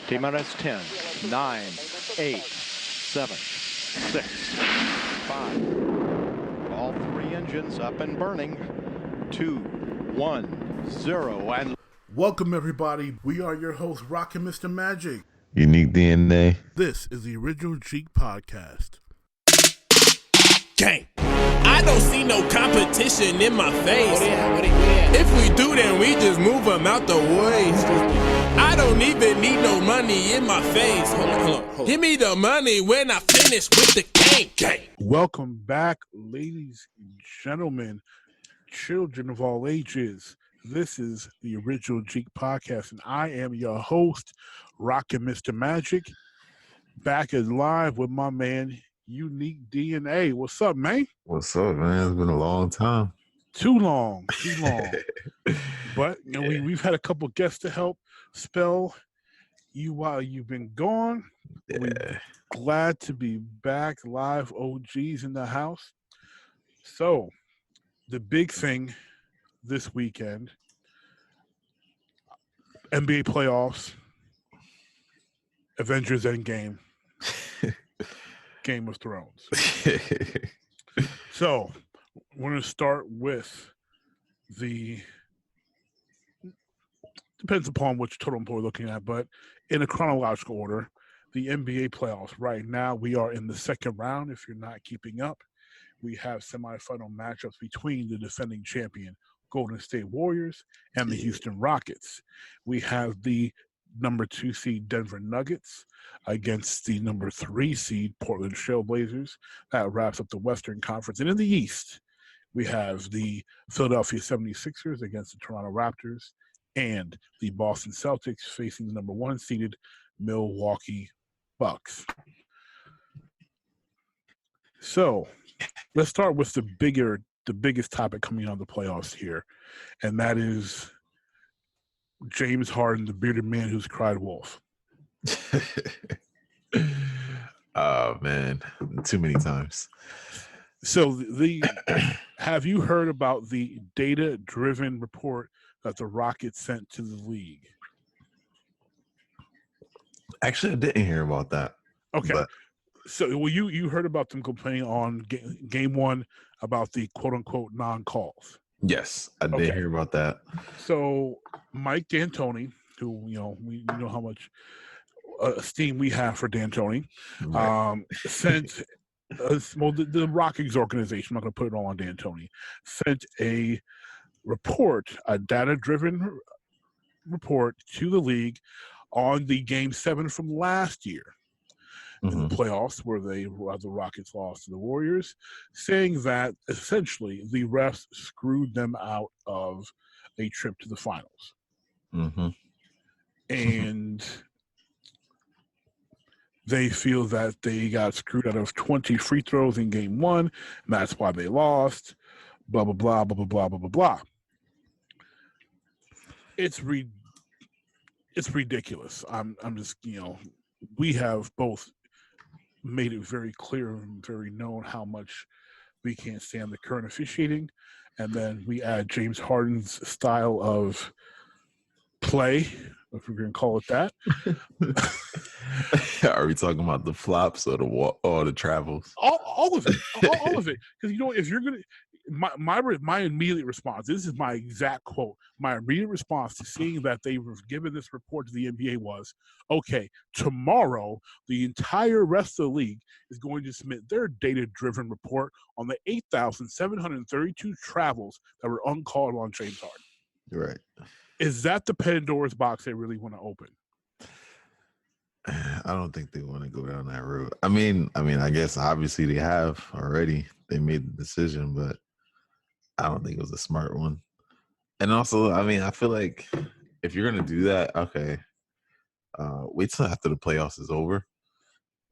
T-minus 10, 9, 8, 7, 6, 5. All three engines up and burning. 2, 1, 0, and... Welcome, everybody. We are your hosts, Rockinmrmagic. UniqDNA. This is the original Jeek podcast. Gang. I don't see no competition in my face. If we do, then we just move them out the way. I don't even need no money in my face. Hold on. Give me the money when I finish with the gang. Welcome back, ladies and gentlemen, children of all ages. This is the original Jeek podcast, and I am your host, Rockinmrmagic, back as live with my man, UniqDNA. What's up, man? What's up, man? It's been a long time. Too long. But you know, we've had a couple guests to help spell you while you've been gone. Yeah. We're glad to be back live, OGs in the house. So, the big thing this weekend, NBA playoffs, Avengers Endgame, Game of Thrones. So, we're going to start with depends upon which totem pole we're looking at, but in a chronological order, the NBA playoffs. Right now, we are in the second round. If you're not keeping up, we have semifinal matchups between the defending champion Golden State Warriors and the Houston Rockets. We have the number 2 seed Denver Nuggets against the number 3 seed Portland Trailblazers. That wraps up the Western Conference. And in the East, we have the Philadelphia 76ers against the Toronto Raptors and the Boston Celtics facing the number 1 seeded Milwaukee Bucks. So let's start with the biggest topic coming out of the playoffs here, and that is James Harden, the bearded man who's cried wolf. Oh, man. Too many times. So have you heard about the data-driven report that the Rockets sent to the league? Actually, I didn't hear about that. Okay. But... So, you heard about them complaining on game one about the quote-unquote non-calls. Yes, I did hear about that. So, Mike D'Antoni, who, we know how much esteem we have for D'Antoni, right. Sent the Rockets organization, I'm not going to put it all on D'Antoni, sent a data-driven report to the league on the Game 7 from last year in the playoffs where the Rockets lost to the Warriors, saying that essentially the refs screwed them out of a trip to the finals. Mm-hmm. And they feel that they got screwed out of 20 free throws in Game 1, and that's why they lost, blah, blah, blah, blah, blah, blah, blah, blah. It's ridiculous. I'm just, we have both made it very clear and very known how much we can't stand the current officiating, and then we add James Harden's style of play, if we're going to call it that. Are we talking about the flops or the travels? All of it. All of it. Because, if you're going to... My immediate response, this is my exact quote, my immediate response to seeing that they were given this report to the NBA was, okay, tomorrow the entire rest of the league is going to submit their data-driven report on the 8,732 travels that were uncalled on James Harden. Right. Is that the Pandora's box they really want to open? I don't think they want to go down that road. I mean, I guess obviously they have already. They made the decision, but I don't think it was a smart one. And also, I feel like if you're going to do that, okay, wait till after the playoffs is over.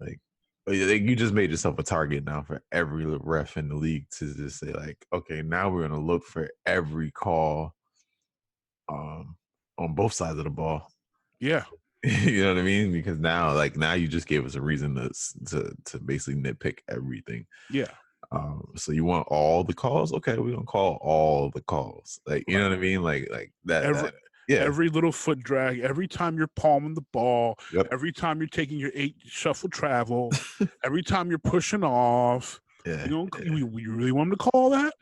Like, you just made yourself a target now for every ref in the league to just say, like, okay, now we're going to look for every call on both sides of the ball. Yeah. You know what I mean? Because now you just gave us a reason to basically nitpick everything. Yeah. So you want all the calls? Okay, we're gonna call all the calls. Like, you know what I mean? Like that. Every little foot drag, every time you're palming the ball, Yep. every time you're taking your 8 shuffle travel, every time you're pushing off. Yeah. You really want them to call that?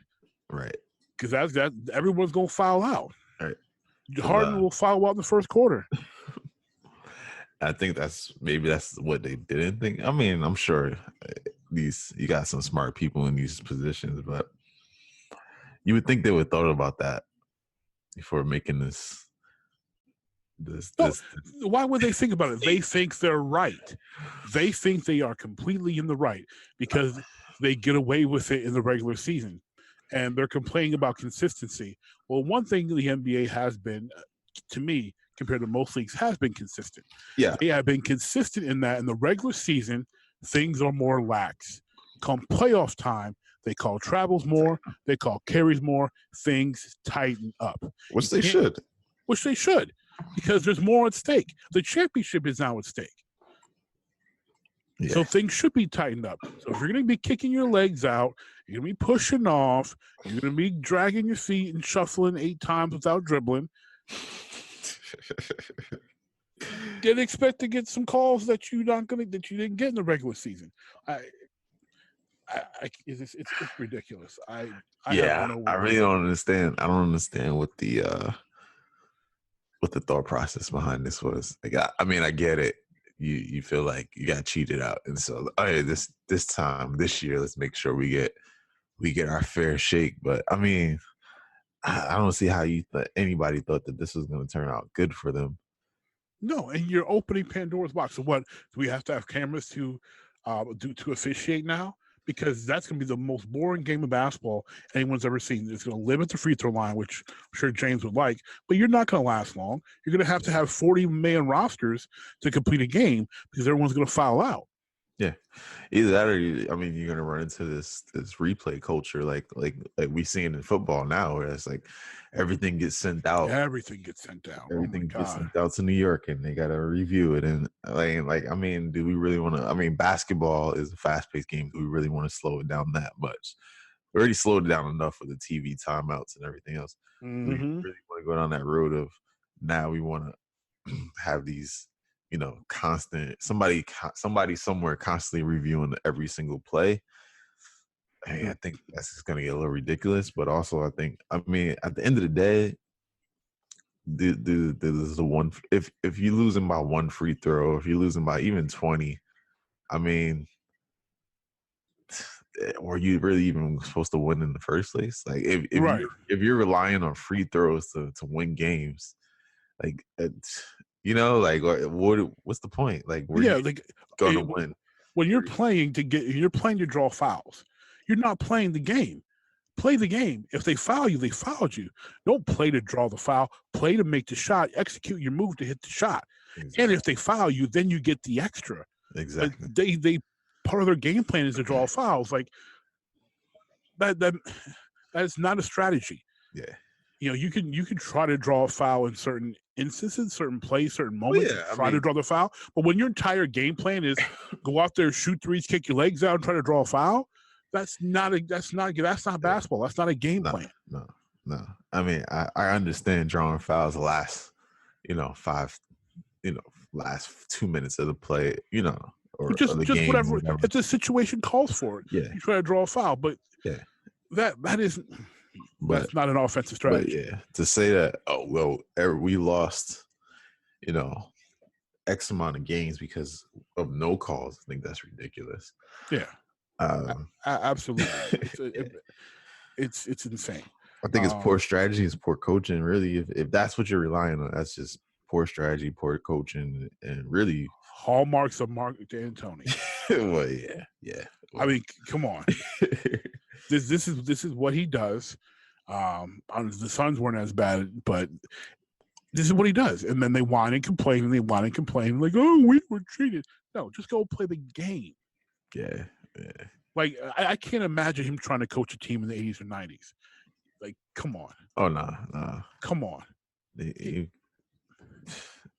Right. Because that everyone's gonna foul out. Right. Harden will foul out in the first quarter. I think that's what they didn't think. I mean, I'm sure you got some smart people in these positions, but you would think they would have thought about that before making this. Why would they think about it? They think they're right. They think they are completely in the right because they get away with it in the regular season, and they're complaining about consistency. Well, one thing the NBA has been, to me, compared to most leagues, has been consistent. Yeah, they have been consistent in that in the regular season, things are more lax. Come playoff time, they call travels more, they call carries more, things tighten up. Which they should. Because there's more at stake. The championship is now at stake. Yeah. So things should be tightened up. So if you're going to be kicking your legs out, you're going to be pushing off, you're going to be dragging your feet and shuffling 8 times without dribbling, expect to get some calls that you didn't get in the regular season. It's ridiculous. I really don't understand. I don't understand what the thought process behind this was. Like, I mean, I get it. You feel like you got cheated out, and so this year, let's make sure we get our fair shake. But I mean, I don't see how anybody thought that this was going to turn out good for them. No, and you're opening Pandora's box. So what? Do we have to have cameras to officiate now? Because that's going to be the most boring game of basketball anyone's ever seen. It's going to limit the free throw line, which I'm sure James would like, but you're not going to last long. You're going to have 40-man rosters to complete a game because everyone's going to foul out. Yeah, either that or you're going to run into this replay culture like we see in football now, where it's like everything gets sent out. Everything gets sent out. Everything gets sent out to New York, and they got to review it. And do we really want to? Basketball is a fast-paced game. Do we really want to slow it down that much? We already slowed it down enough with the TV timeouts and everything else. Mm-hmm. We really want to go down that road of now we want to have these. Constant somebody somewhere constantly reviewing every single play. I think that's just going to get a little ridiculous. But also, at the end of the day, there's the one. If you're losing by 1 free throw, if you're losing by even 20, were you really even supposed to win in the first place? Like, if you're relying on free throws to win games, like what's the point? Like, going to win when you're playing to draw fouls. You're not playing the game. Play the game. If they foul you, they fouled you. Don't play to draw the foul. Play to make the shot. Execute your move to hit the shot. Exactly. And if they foul you, then you get the extra. Exactly. But they part of their game plan is to draw fouls. Like that is not a strategy. Yeah. You can try to draw a foul in certain instances, certain plays, certain moments, to draw the foul. But when your entire game plan is go out there, shoot threes, kick your legs out, and try to draw a foul, that's not basketball. That's not a game plan. No. I understand drawing fouls last 2 minutes of the play, or just the game, whatever. If the situation calls for it, you try to draw a foul. But that isn't. That's not an offensive strategy. But to say that, we lost, X amount of games because of no calls, I think that's ridiculous. Yeah, absolutely. It's insane. I think it's poor strategy, it's poor coaching. Really, if that's what you're relying on, that's just poor strategy, poor coaching, and really hallmarks of Mark D'Antoni. Well, yeah. Well. Come on. This is what he does. The Suns weren't as bad, but this is what he does. And then they whine and complain, like, oh, we were cheated. No, just go play the game. Yeah. Like, I can't imagine him trying to coach a team in the 80s or 90s. Like, come on. Oh, no. Come on.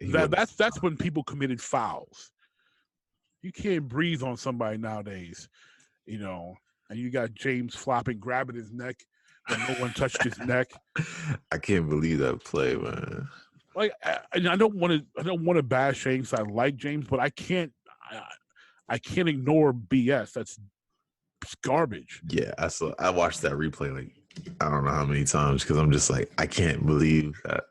That's when people committed fouls. You can't breathe on somebody nowadays, and you got James flopping, grabbing his neck, and no one touched his neck. I can't believe that play, man. like I don't want to bash James. I like James, but I can't ignore BS. That's garbage. Yeah, I watched that replay like I don't know how many times because I'm just like I can't believe that,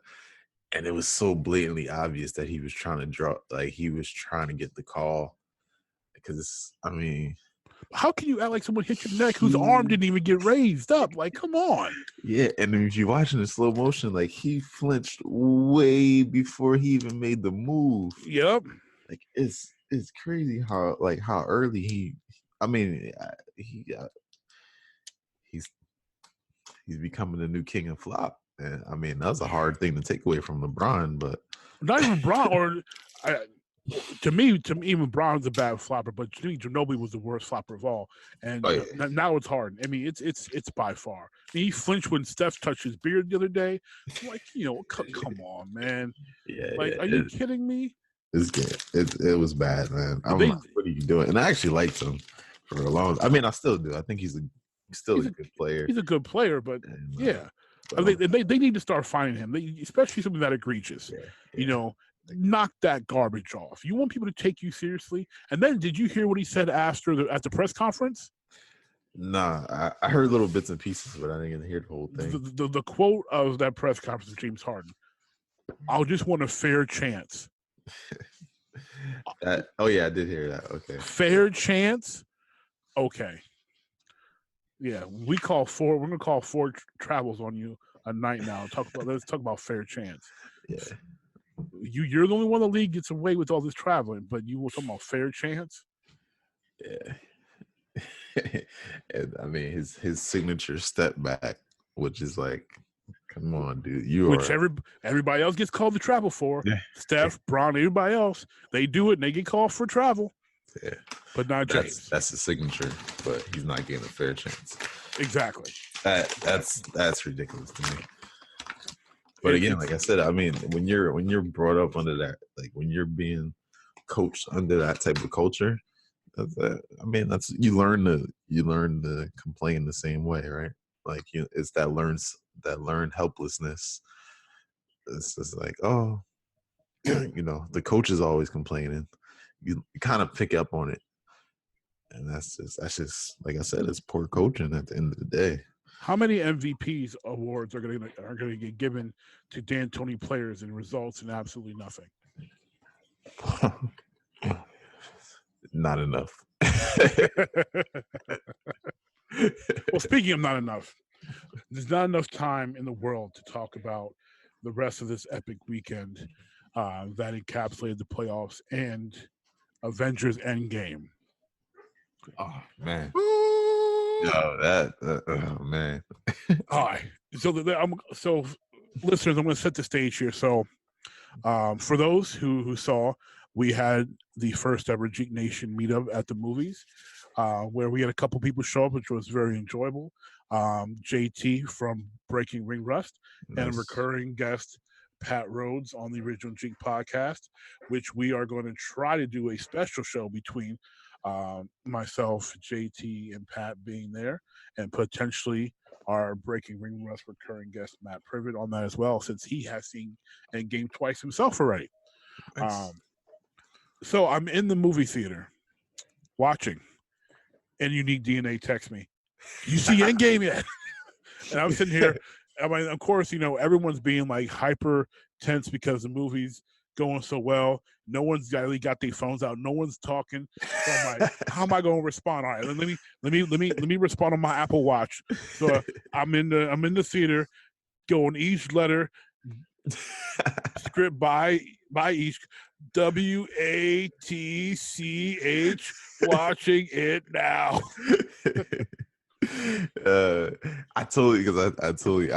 and it was so blatantly obvious that he was trying to draw, like he was trying to get the call because I mean, how can you act like someone hit your neck whose arm didn't even get raised up? Like, come on. Yeah, and if you're watching in slow motion, like he flinched way before he even made the move. Yep. Like it's crazy how early he's becoming the new king of flop. And I mean, that's a hard thing to take away from LeBron, but not even LeBron. To me, even LeBron's a bad flopper, but to me, Ginobili was the worst flopper of all. And now it's Harden. I mean, it's by far. I mean, he flinched when Steph touched his beard the other day. Like, come on, man. Yeah, are you kidding me? It was bad, man. I'm like, what are you doing? And I actually liked him for a long. I mean, I still do. I think he's still a good player. He's a good player, but yeah. They need to start finding him, especially something that egregious. Yeah. Knock that garbage off. You want people to take you seriously. And then, did you hear what he said at the press conference? Nah, I heard little bits and pieces, but I didn't hear the whole thing. The quote of that press conference of James Harden: "I'll just want a fair chance." Oh yeah, I did hear that. Okay, fair chance. Okay. Yeah, we're gonna call four travels on you a night now. Let's talk about fair chance. Yeah. You're the only one in the league gets away with all this traveling, but you were talking about fair chance? Yeah. And I mean his signature step back, which is like, come on, dude. Everybody else gets called to travel for. Yeah. Steph, Bron, everybody else, they do it and they get called for travel. Yeah. But not James. That's his signature, but he's not getting a fair chance. Exactly. That's ridiculous to me. But again, like I said, I mean, when you're brought up under that, like when you're being coached under that type of culture, you learn to complain the same way, right? Like it's that learned helplessness. It's just like, oh, the coach is always complaining. You kind of pick up on it, and that's just like I said, it's poor coaching at the end of the day. How many MVPs awards are going to get given to D'Antoni players and results in absolutely nothing? Not enough. Well, speaking of not enough, there's not enough time in the world to talk about the rest of this epic weekend that encapsulated the playoffs and Avengers Endgame. Oh man. Oh man. All right. So listeners, I'm going to set the stage here. So for those who saw, we had the first ever Jeek Nation meetup at the movies, where we had a couple people show up, which was very enjoyable. JT from Breaking Ring Rust, nice. And a recurring guest, Pat Rhodes, on the original Jeek podcast, which we are going to try to do a special show between myself, JT, and Pat being there, and potentially our Breaking Ring Rust recurring guest, Matt Privet, on that as well, since he has seen Endgame twice himself already. Nice. So I'm in the movie theater watching, and UniqDNA texts me, "You see Endgame yet?" And I'm sitting here. I mean, of course, everyone's being like hyper tense because the movie's going so well. No one's really got their phones out. No one's talking. So I'm like, how am I going to respond? All right, let me respond on my Apple Watch. So I'm in the theater, going each letter, script by each. WATCH, watching it now. I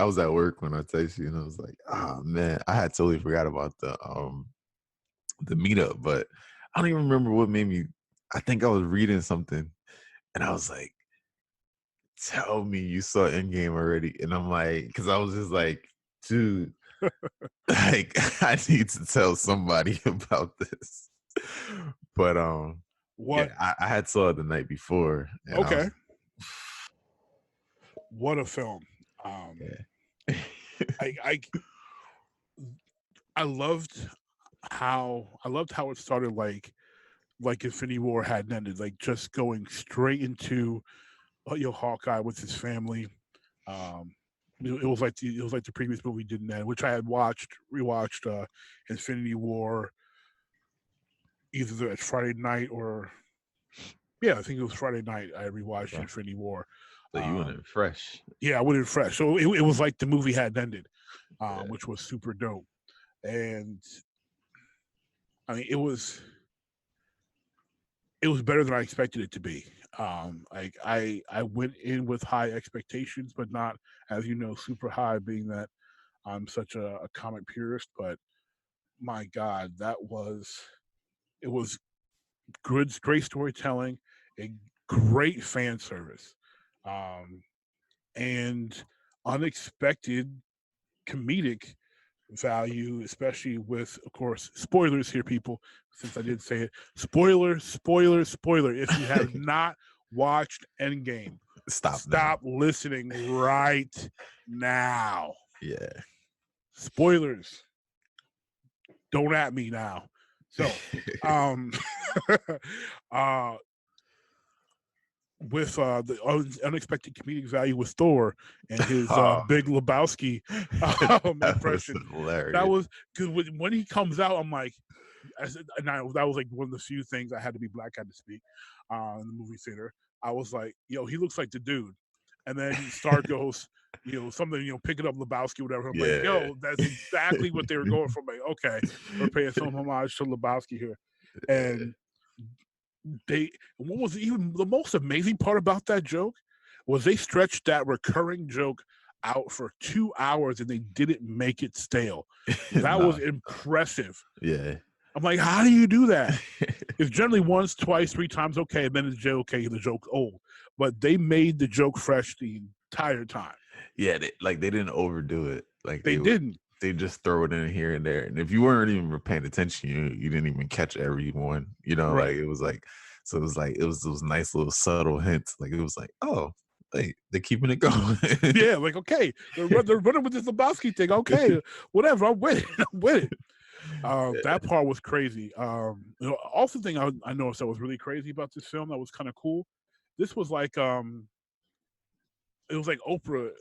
was at work when I texted you, and I was like, oh man, I had totally forgot about the meetup, but I don't even remember what made me. I think I was reading something, and I was like, tell me you saw Endgame already. And I'm like, because I was just like, dude, like I need to tell somebody about this. But what? Yeah, I had saw it the night before. Okay. What a film. I loved how it started like Infinity War hadn't ended, like just going straight into Hawkeye with his family. It was like the previous movie didn't end, which I had rewatched Infinity War either at Friday night or I think it was Friday night. I rewatched Infinity War. So you went in fresh. Yeah, I went in fresh. So it was like the movie hadn't ended, which was super dope. And I mean, it was better than I expected it to be. Like I went in with high expectations, but not, as you know, super high, being that I'm such a comic purist. But my God, it was great storytelling, a great fan service, and unexpected comedic value, especially with, of course, spoilers here, people, since I did say it. Spoiler. If you have not watched Endgame, stop listening right now. Yeah. Spoilers. Don't at me now. So, with the unexpected comedic value with Thor and his Big Lebowski impression, that was good. When he comes out, I'm like, that was like one of the few things I had to be black had to speak in the movie theater. I was like, yo, he looks like the dude. And then Stark goes, something, picking up Lebowski, whatever. I'm like, yo, that's exactly what they were going for. I'm like, okay, we're paying some homage to Lebowski here. And what was even the most amazing part about that joke was they stretched that recurring joke out for 2 hours and they didn't make it stale. That was impressive. Yeah. I'm like, how do you do that? It's generally once, twice, 3 times, okay, and then it's okay, the joke's old. But they made the joke fresh the entire time. Yeah, they didn't overdo it. Like they didn't. They just throw it in here and there. And if you weren't even paying attention, you didn't even catch everyone. Right. Like it was like, so it was like, it was those nice little subtle hints. Like it was like, oh, they're keeping it going. Yeah, like, okay, they're running with this Lebowski thing. Okay, whatever, I'm with it. That part was crazy. Also thing I noticed that was really crazy about this film that was kind of cool. This was like it was like Oprah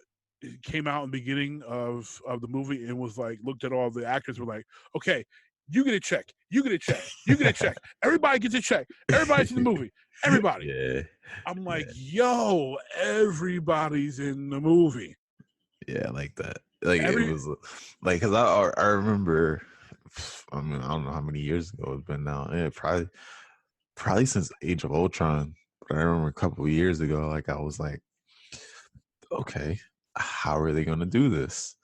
came out in the beginning of the movie and was like, looked at all the actors, were like, okay, you get a check, you get a check, you get a check. Everybody gets a check. Everybody's in the movie. Everybody. Yeah. I'm like, yo, everybody's in the movie. Yeah, like that. Like it was like, because I remember, I mean, I don't know how many years ago it's been now. Yeah, probably since Age of Ultron. But I remember a couple of years ago, like I was like, okay, how are they gonna do this?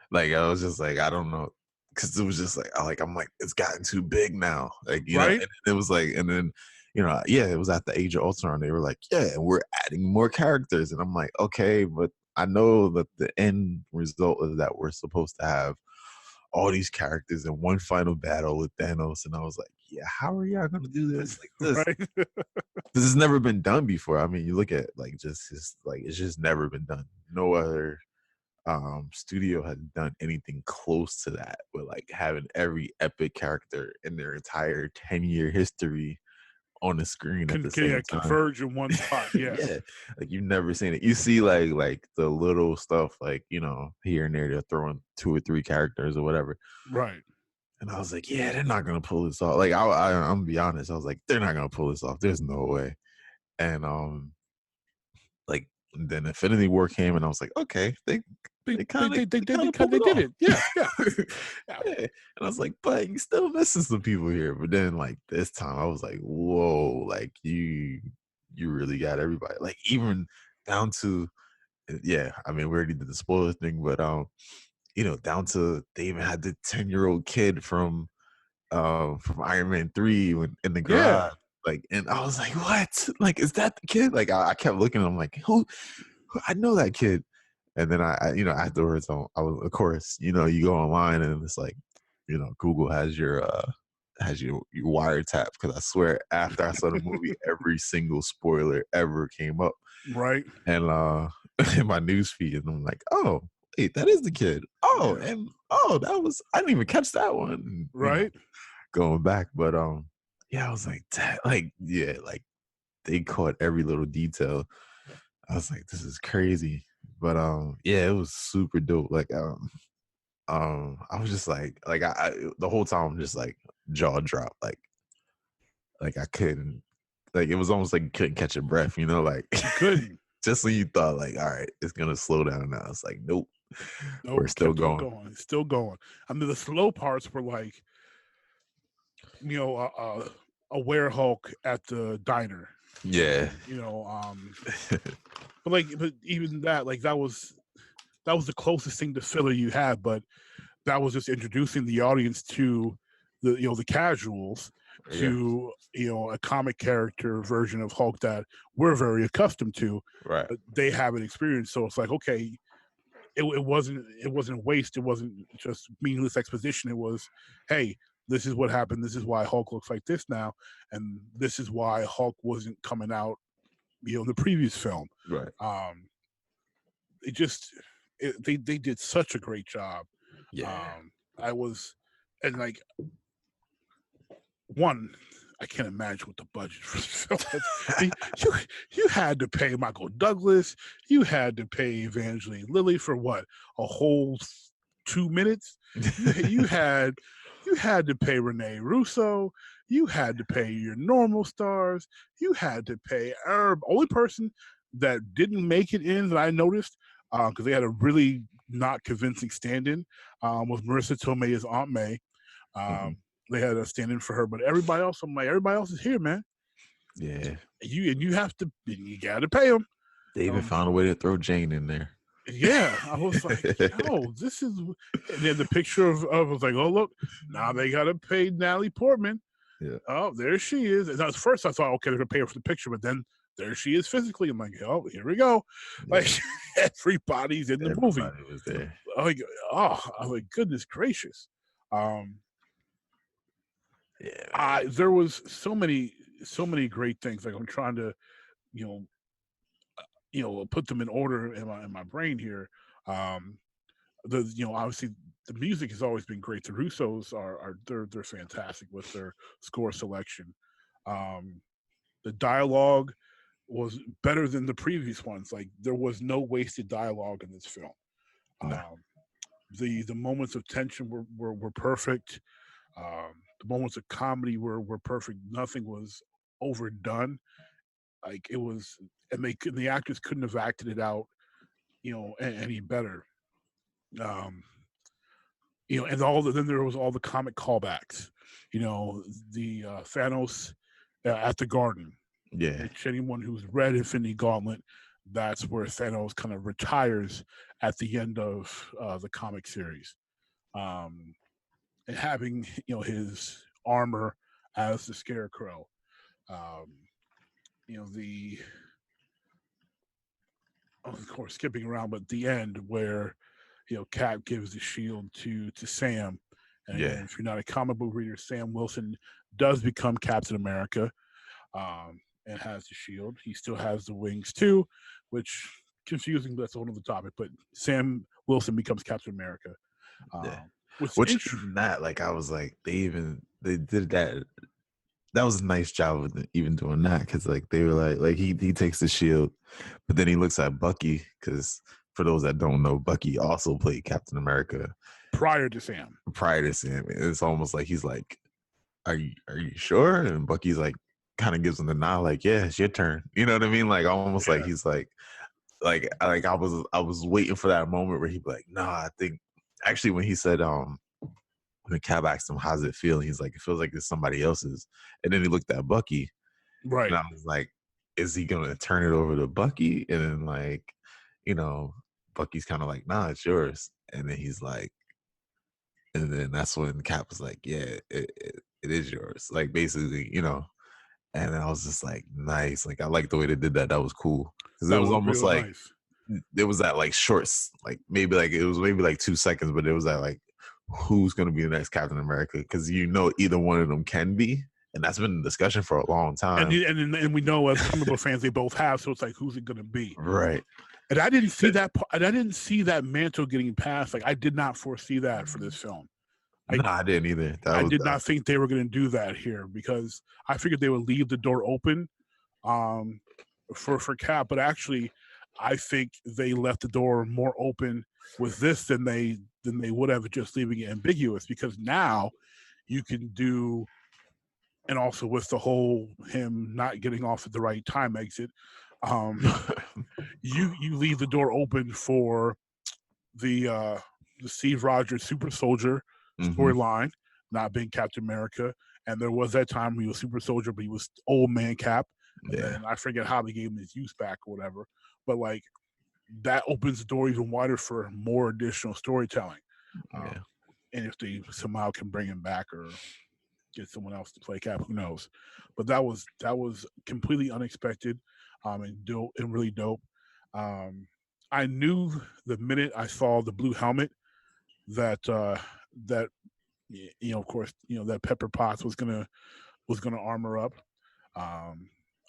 Like I was just like, I don't know, because it was just like, I'm like, it's gotten too big now. Like you know, and it was like, and then it was at the Age of Ultron. They were like, yeah, and we're adding more characters, and I'm like, okay, but I know that the end result is that we're supposed to have all these characters in one final battle with Thanos, and I was like, yeah, how are y'all gonna do this like this? Right? This has never been done before. I mean, you look at like it's just never been done. No other studio has done anything close to that, with like having every epic character in their entire 10-year history on the screen at the same time. Converge in one spot. Yeah. Like you've never seen it. You see like the little stuff, like here and there, they're throwing 2 or 3 characters or whatever. Right. And I was like, yeah, they're not gonna pull this off. Like I'm gonna be honest, I was like, they're not gonna pull this off. There's no way. And like then Infinity War came, and I was like, okay, they did it. Yeah. And I was like, but you still missing some people here. But then like this time, I was like, whoa, like you really got everybody. Like even down to, I mean, we already did the spoiler thing, but down to they even had the 10-year-old kid from Iron Man 3 in the garage. Yeah. Like, and I was like, what? Like, is that the kid? Like, I kept looking. I'm like, who? I know that kid. And then I afterwards, I was, of course, you go online and it's like, Google has your wiretap, because I swear after I saw the movie, every single spoiler ever came up. Right. And in my news feed, and I'm like, oh, wait, that is the kid. Oh, and oh, I didn't even catch that one. Right. Going back, but yeah, I was like, like, yeah, like they caught every little detail. I was like, this is crazy. But yeah, it was super dope. Like I was just like I the whole time I'm just like jaw drop, like I couldn't, like it was almost like you couldn't catch your breath, like Couldn't. just when you thought like, all right, it's gonna slow down now. It's like, nope, we're still going. Still going. I mean, the slow parts were like, a werehulk at the diner. Yeah. But even that, like that was the closest thing to filler you had, but that was just introducing the audience to the casuals to a comic character version of Hulk that we're very accustomed to. Right. They haven't experienced, so it's like, okay, it wasn't waste. It wasn't just meaningless exposition. It was, hey, this is what happened. This is why Hulk looks like this now, and this is why Hulk wasn't coming out, in the previous film. Right. They did such a great job. Yeah. I can't imagine what the budget for the film was. You had to pay Michael Douglas. You had to pay Evangeline Lilly for what, a whole 2 minutes. You had to pay Rene Russo. You had to pay your normal stars. You had to pay only person that didn't make it in that I noticed, because they had a really not convincing stand-in, was Marissa Tomei as Aunt May. They had a stand-in for her, but everybody else, I'm like, everybody else is here, man. Yeah. You got to pay them. They even found a way to throw Jane in there. Yeah, I was like, oh, this is. And then the picture of I was like, oh look, now they got to pay Natalie Portman. Yeah. Oh, there she is. And at first I thought, okay, they're gonna pay her for the picture, but then there she is physically. I'm like, oh, here we go. Yeah. Like everybody's in the movie. Was there. I was like, goodness gracious. Yeah. There was so many great things. Like I'm trying to, put them in order in my brain here. Obviously the music has always been great. The Russos they're fantastic with their score selection. The dialogue was better than the previous ones. Like there was no wasted dialogue in this film. No. The moments of tension were perfect. The moments of comedy were perfect. Nothing was overdone. Like it was, and the actors couldn't have acted it out, any better. And then there was all the comic callbacks. The Thanos at the Garden. Yeah. Which anyone who's read Infinity Gauntlet, that's where Thanos kind of retires at the end of the comic series. And having his armor as the Scarecrow, of course skipping around, but the end where Cap gives the shield to Sam, and if you're not a comic book reader, Sam Wilson does become Captain America, and has the shield. He still has the wings too, which confusing, but that's a whole other topic. But Sam Wilson becomes Captain America. Which even that, like I was like, they did that. That was a nice job of even doing that, because like they were like he takes the shield, but then he looks at Bucky, because for those that don't know, Bucky also played Captain America prior to Sam. It's almost like he's like, are you sure? And Bucky's like, kind of gives him the nod, like, yeah, it's your turn. You know what I mean? Like almost like he's like I was waiting for that moment where he'd be like, nah, I think actually when he said when Cap asked him how's it feel, he's like, it feels like it's somebody else's. And then he looked at Bucky, right? And I was like, is he gonna turn it over to Bucky? And then like, Bucky's kind of like, nah, it's yours. And then he's like, and then that's when Cap was like, yeah, it is yours, like basically, And I was just like, nice. Like I like the way they did that. That was cool, because it was almost like nice. There was that like shorts, like maybe like it was maybe like 2 seconds, but it was that like, who's going to be the next Captain America? Because either one of them can be, and that's been a discussion for a long time. And we know as comic book fans they both have, so it's like, who's it going to be? Right. And I didn't see that. I didn't see that mantle getting passed. Like I did not foresee that for this film. No, I didn't either. I did not think they were going to do that here because I figured they would leave the door open for Cap. But actually, I think they left the door more open with this than they would have just leaving it ambiguous, because now you can do, and also with the whole him not getting off at the right time exit, you leave the door open for the Steve Rogers Super Soldier storyline not being Captain America, and there was that time when he was Super Soldier, but he was old man Cap. And I forget how they gave him his use back or whatever, but like that opens the door even wider for more additional storytelling. And if they somehow can bring him back or get someone else to play Cap, who knows? But that was completely unexpected, and dope and really dope. I knew the minute I saw the blue helmet that of course, that Pepper Potts was gonna armor up.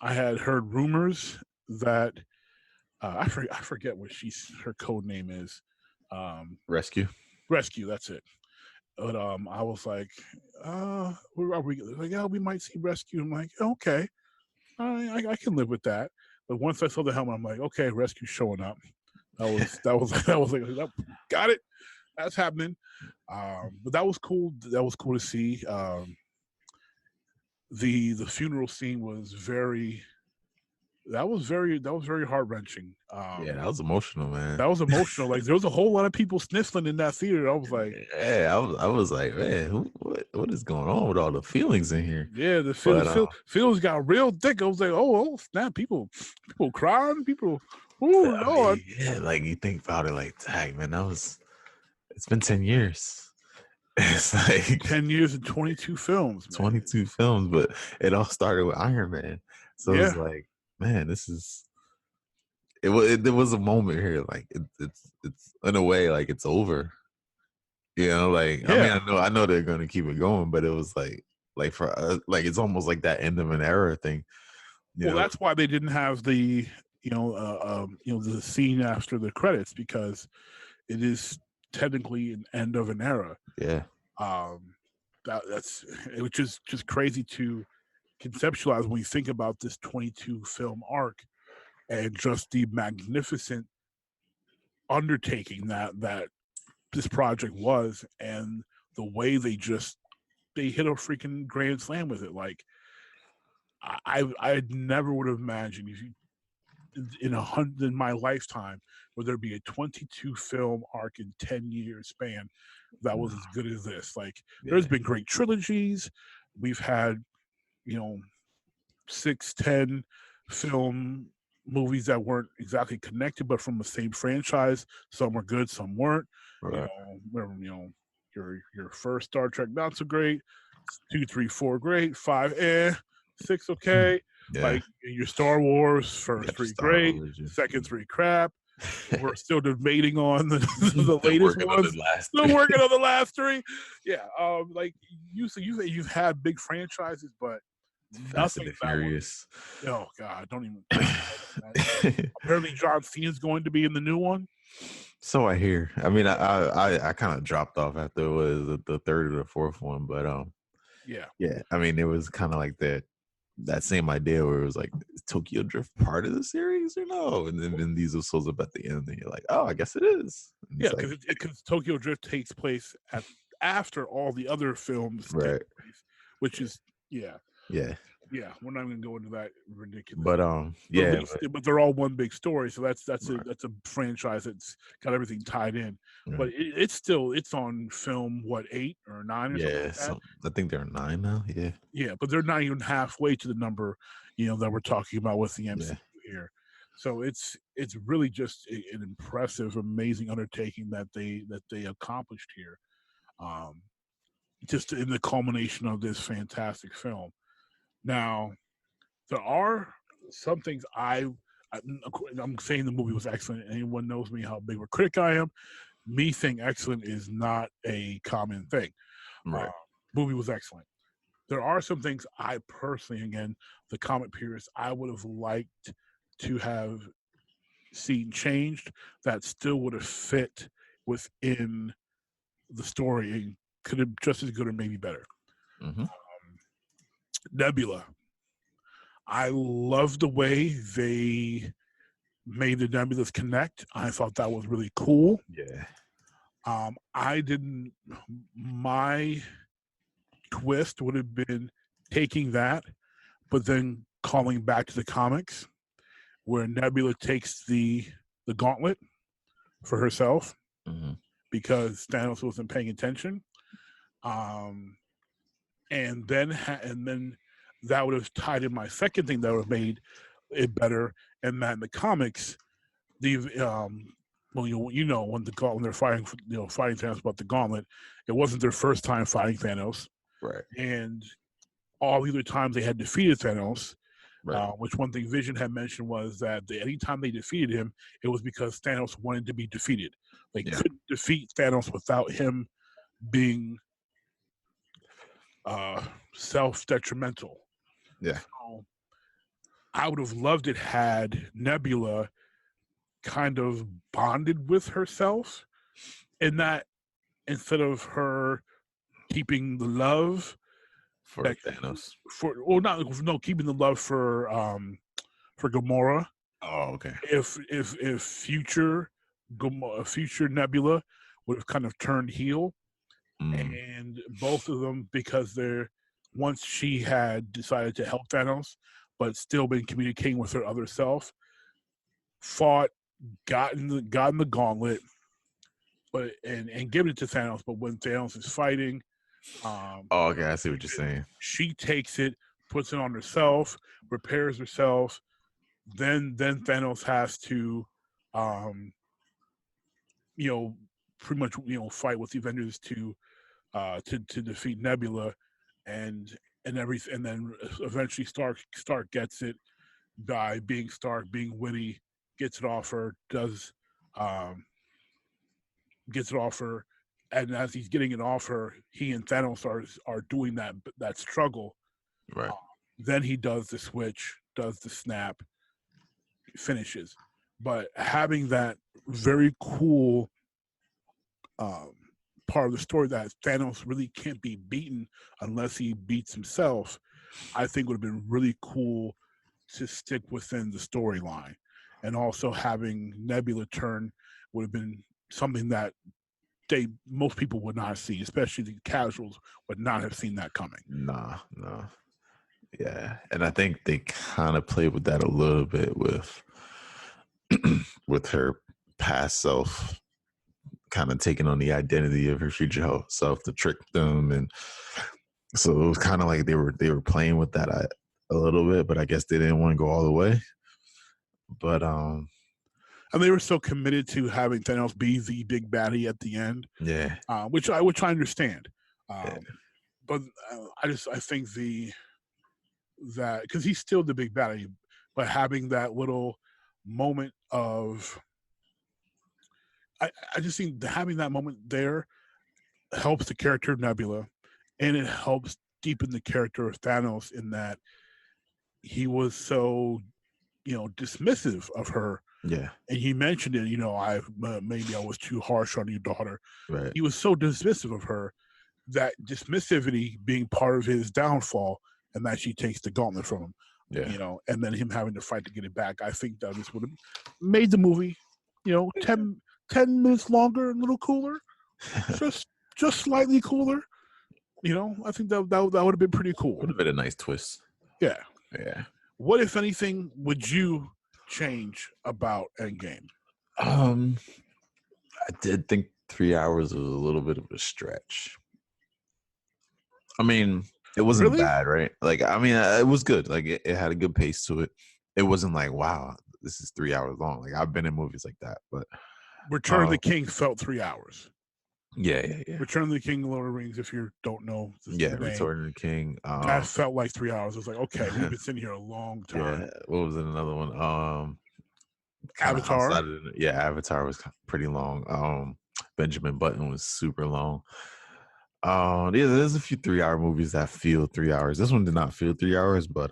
I had heard rumors that I forget what her code name is. Rescue, that's it. But I was like, where are we? Like, yeah, we might see Rescue. I'm like, okay, I can live with that. But once I saw the helmet, I'm like, okay, Rescue showing up. That was like, got it. That's happening. But that was cool. That was cool to see. The funeral scene was very heart-wrenching. that was emotional, man. That was emotional. Like there was a whole lot of people sniffling in that theater. I was like, I was like, man, what is going on with all the feelings in here? Yeah, the feelings got real thick. I was like, oh snap, people crying, people. Oh Lord. Like you think about it, like, dang, man, it's been 10 years. It's like 10 years and 22 films. Man. 22 films, but it all started with Iron Man. So it's like, man, there was a moment here, like it's in a way like it's over. Like I know they're gonna keep it going, but it was like for like it's almost like that end of an era thing. That's why they didn't have the the scene after the credits, because it is technically an end of an era. That's which is just crazy to conceptualize when you think about this 22 film arc and just the magnificent undertaking that this project was, and the way they hit a freaking grand slam with it. Like I never would have imagined in my lifetime would there be a 22 film arc in 10 years span that was as good as this. Like there's been great trilogies. We've had 6-10 film movies that weren't exactly connected but from the same franchise. Some were good, some weren't. Right. Your first Star Trek not so great, 2, 3, 4 great, 5 6 okay. Like your Star Wars first 3 great, second 3 crap. We're still debating on the latest ones. Still working on the last 3. Like you've had big franchises, but Fast and Furious. Oh God, don't even. Apparently, John Cena's going to be in the new one. So I hear. I mean, I kind of dropped off after it was the third or the fourth one, but yeah. I mean, it was kind of like that same idea where it was like, is Tokyo Drift part of the series or no? And then Vin Diesel shows up at the end, and you're like, oh, I guess it is. And because Tokyo Drift takes place after all the other films, right? Which is we're not going to go into that ridiculous. But but they're all one big story, so that's a franchise that's got everything tied in. Right. But it's on film 8 or 9 or something like that? I think they're 9 now. But they're not even halfway to the number that we're talking about with the MCU here. So it's really just an impressive, amazing undertaking that they accomplished here. Just in the culmination of this fantastic film. Now, there are some things I'm saying the movie was excellent. Anyone knows me how big of a critic I am. Me saying excellent is not a common thing. Right. Movie was excellent. There are some things I personally, again, the comic purists, I would have liked to have scene changed that still would have fit within the story and could have just as good or maybe better. Mm-hmm. Nebula. I love the way they made the Nebulas connect. I thought that was really cool. Yeah. My twist would have been taking that, but then calling back to the comics where Nebula takes the gauntlet for herself because Thanos wasn't paying attention. And then that would have tied in my second thing that would have made it better. And that in the comics, when they're fighting Thanos about the gauntlet, it wasn't their first time fighting Thanos, right? And all the other times they had defeated Thanos, right. Which one thing Vision had mentioned was that anytime they defeated him, it was because Thanos wanted to be defeated. They couldn't defeat Thanos without him being self-detrimental. Yeah. So I would have loved it had Nebula kind of bonded with herself in that instead of her keeping the love for Thanos. Keeping the love for Gamora. Oh, okay. If future Nebula would have kind of turned heel, and both of them, because once she had decided to help Thanos, but still been communicating with her other self, fought, gotten the gauntlet, but and given it to Thanos. But when Thanos is fighting, okay, I see what you're saying. She takes it, puts it on herself, repairs herself. Then Thanos has to, pretty much fight with the Avengers to defeat Nebula, and everything, and then eventually Stark gets it by being Stark, being witty, gets it off her, and as he's getting it off her, he and Thanos are doing that struggle. Right. Then he does the switch, does the snap, finishes. But having that very cool part of the story that Thanos really can't be beaten unless he beats himself, I think would have been really cool to stick within the storyline. And also having Nebula turn would have been something that most people would not see, especially the casuals would not have seen that coming. No. Yeah. And I think they kind of played with that a little bit with her past self kind of taking on the identity of her future self to trick them. And so it was kind of like they were playing with that a little bit, but I guess they didn't want to go all the way. But and they were so committed to having Thanos be the big baddie at the end. Yeah. Which I understand. But I think that because he's still the big baddie, but having that little moment of I just think having that moment there helps the character of Nebula, and it helps deepen the character of Thanos in that he was so dismissive of her. Yeah. And he mentioned it, maybe I was too harsh on your daughter. Right. He was so dismissive of her, that dismissivity being part of his downfall, and that she takes the gauntlet from him. Yeah. And then him having to fight to get it back. I think that this would have made the movie, 10 minutes longer, a little cooler, just slightly cooler. I think that would have been pretty cool. Would have been a nice twist. Yeah. Yeah. What, if anything, would you change about Endgame? I did think 3 hours was a little bit of a stretch. I mean, it wasn't bad, right? Like, I mean, it was good. Like, it had a good pace to it. It wasn't like, wow, this is 3 hours long. Like, I've been in movies like that, but Return of the King felt 3 hours. Yeah. Return of the King, Lord of the Rings, if you don't know. Return of the King. That felt like 3 hours. It was like, okay, we've been sitting here a long time. Yeah. What was it? Another one? Avatar. Avatar was pretty long. Benjamin Button was super long. There's a few 3 hour movies that feel 3 hours. This one did not feel 3 hours, but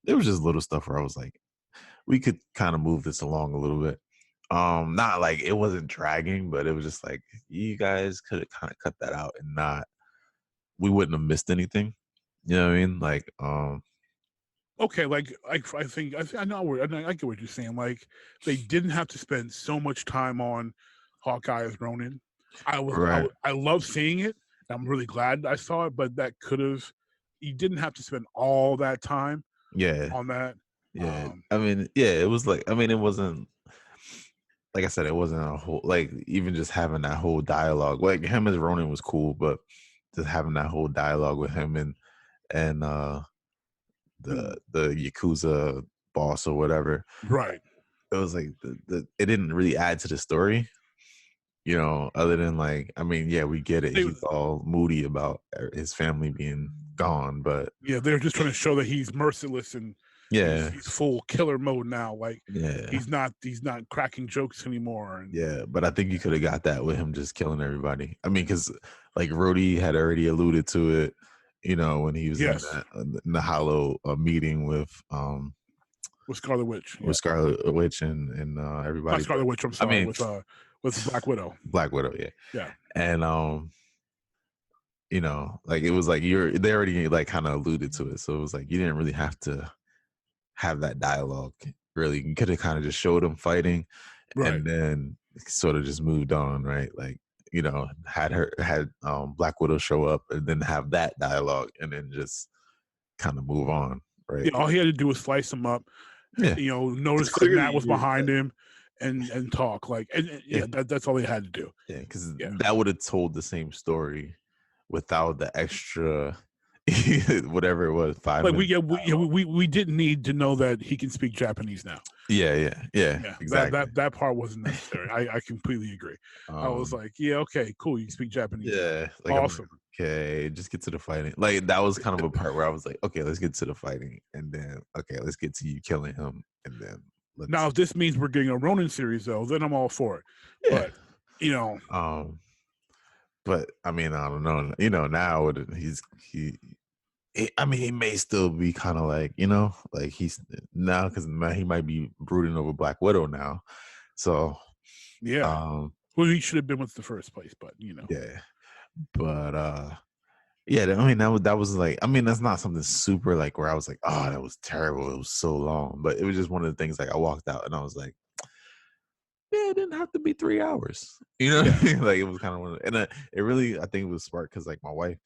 there was just little stuff where I was like, we could kind of move this along a little bit. Not like it wasn't dragging, but it was just like you guys could have kind of cut that out and not, we wouldn't have missed anything. You know what I mean? Like, Okay, like I think I know I get what you're saying. Like they didn't have to spend so much time on Hawkeye as Ronin. right. I love seeing it. I'm really glad I saw it, but that could have, you didn't have to spend all that time Yeah. on that. Yeah. I mean, yeah, it was like, I mean, it wasn't, like I said, it wasn't a whole, like even just having that whole dialogue, like him as Ronin was cool, but just having that whole dialogue with him and the Yakuza boss or whatever, Right. it was like it didn't really add to the story, you know, other than like, I mean, yeah, we get it. He's all moody about his family being gone, but yeah, they're just trying to show that he's merciless and yeah, he's full killer mode now. Like yeah, he's not cracking jokes anymore. And yeah. But I think you could have got that with him just killing everybody. I mean, because like Rhodey had already alluded to it, you know, when he was in the Hollow meeting with Scarlet Witch, with Scarlet Witch and everybody. Not Scarlet Witch. I'm sorry, I mean, with Black Widow. Black Widow, yeah, yeah. And you know, like it was like they already like kind of alluded to it, so it was like you didn't really have to have that dialogue. Really, you could have kind of just showed them fighting, right, and then sort of just moved on, right? Like, you know, had Black Widow show up and then have that dialogue, and then just kind of move on, right? Yeah, all he had to do was slice him up. Yeah. You know, notice that Matt was behind him, and talk like, and that's all they had to do. Yeah, because that would have told the same story without the extra whatever it was. 5 like minutes. we didn't need to know that he can speak Japanese now. Yeah, exactly. That part wasn't necessary. I completely agree. I was like, yeah, okay, cool. You can speak Japanese. Yeah, like, awesome. Okay, just get to the fighting. Like that was kind of a part where I was like, okay, let's get to the fighting, and then okay, let's get to you killing him, and then now if this means we're getting a Ronin series though, then I'm all for it. Yeah. But you know, but I mean, I don't know. You know, now I mean, he may still be kind of like, you know, like he's now because he might be brooding over Black Widow now. So yeah, well, he should have been with the first place, but you know, yeah. But yeah, I mean that was like, I mean, that's not something super like where I was like, oh, that was terrible. It was so long, but it was just one of the things like I walked out and I was like, yeah, it didn't have to be 3 hours. You know, what I mean? Like it was kind of one of, and it really, I think it was smart because like my wife,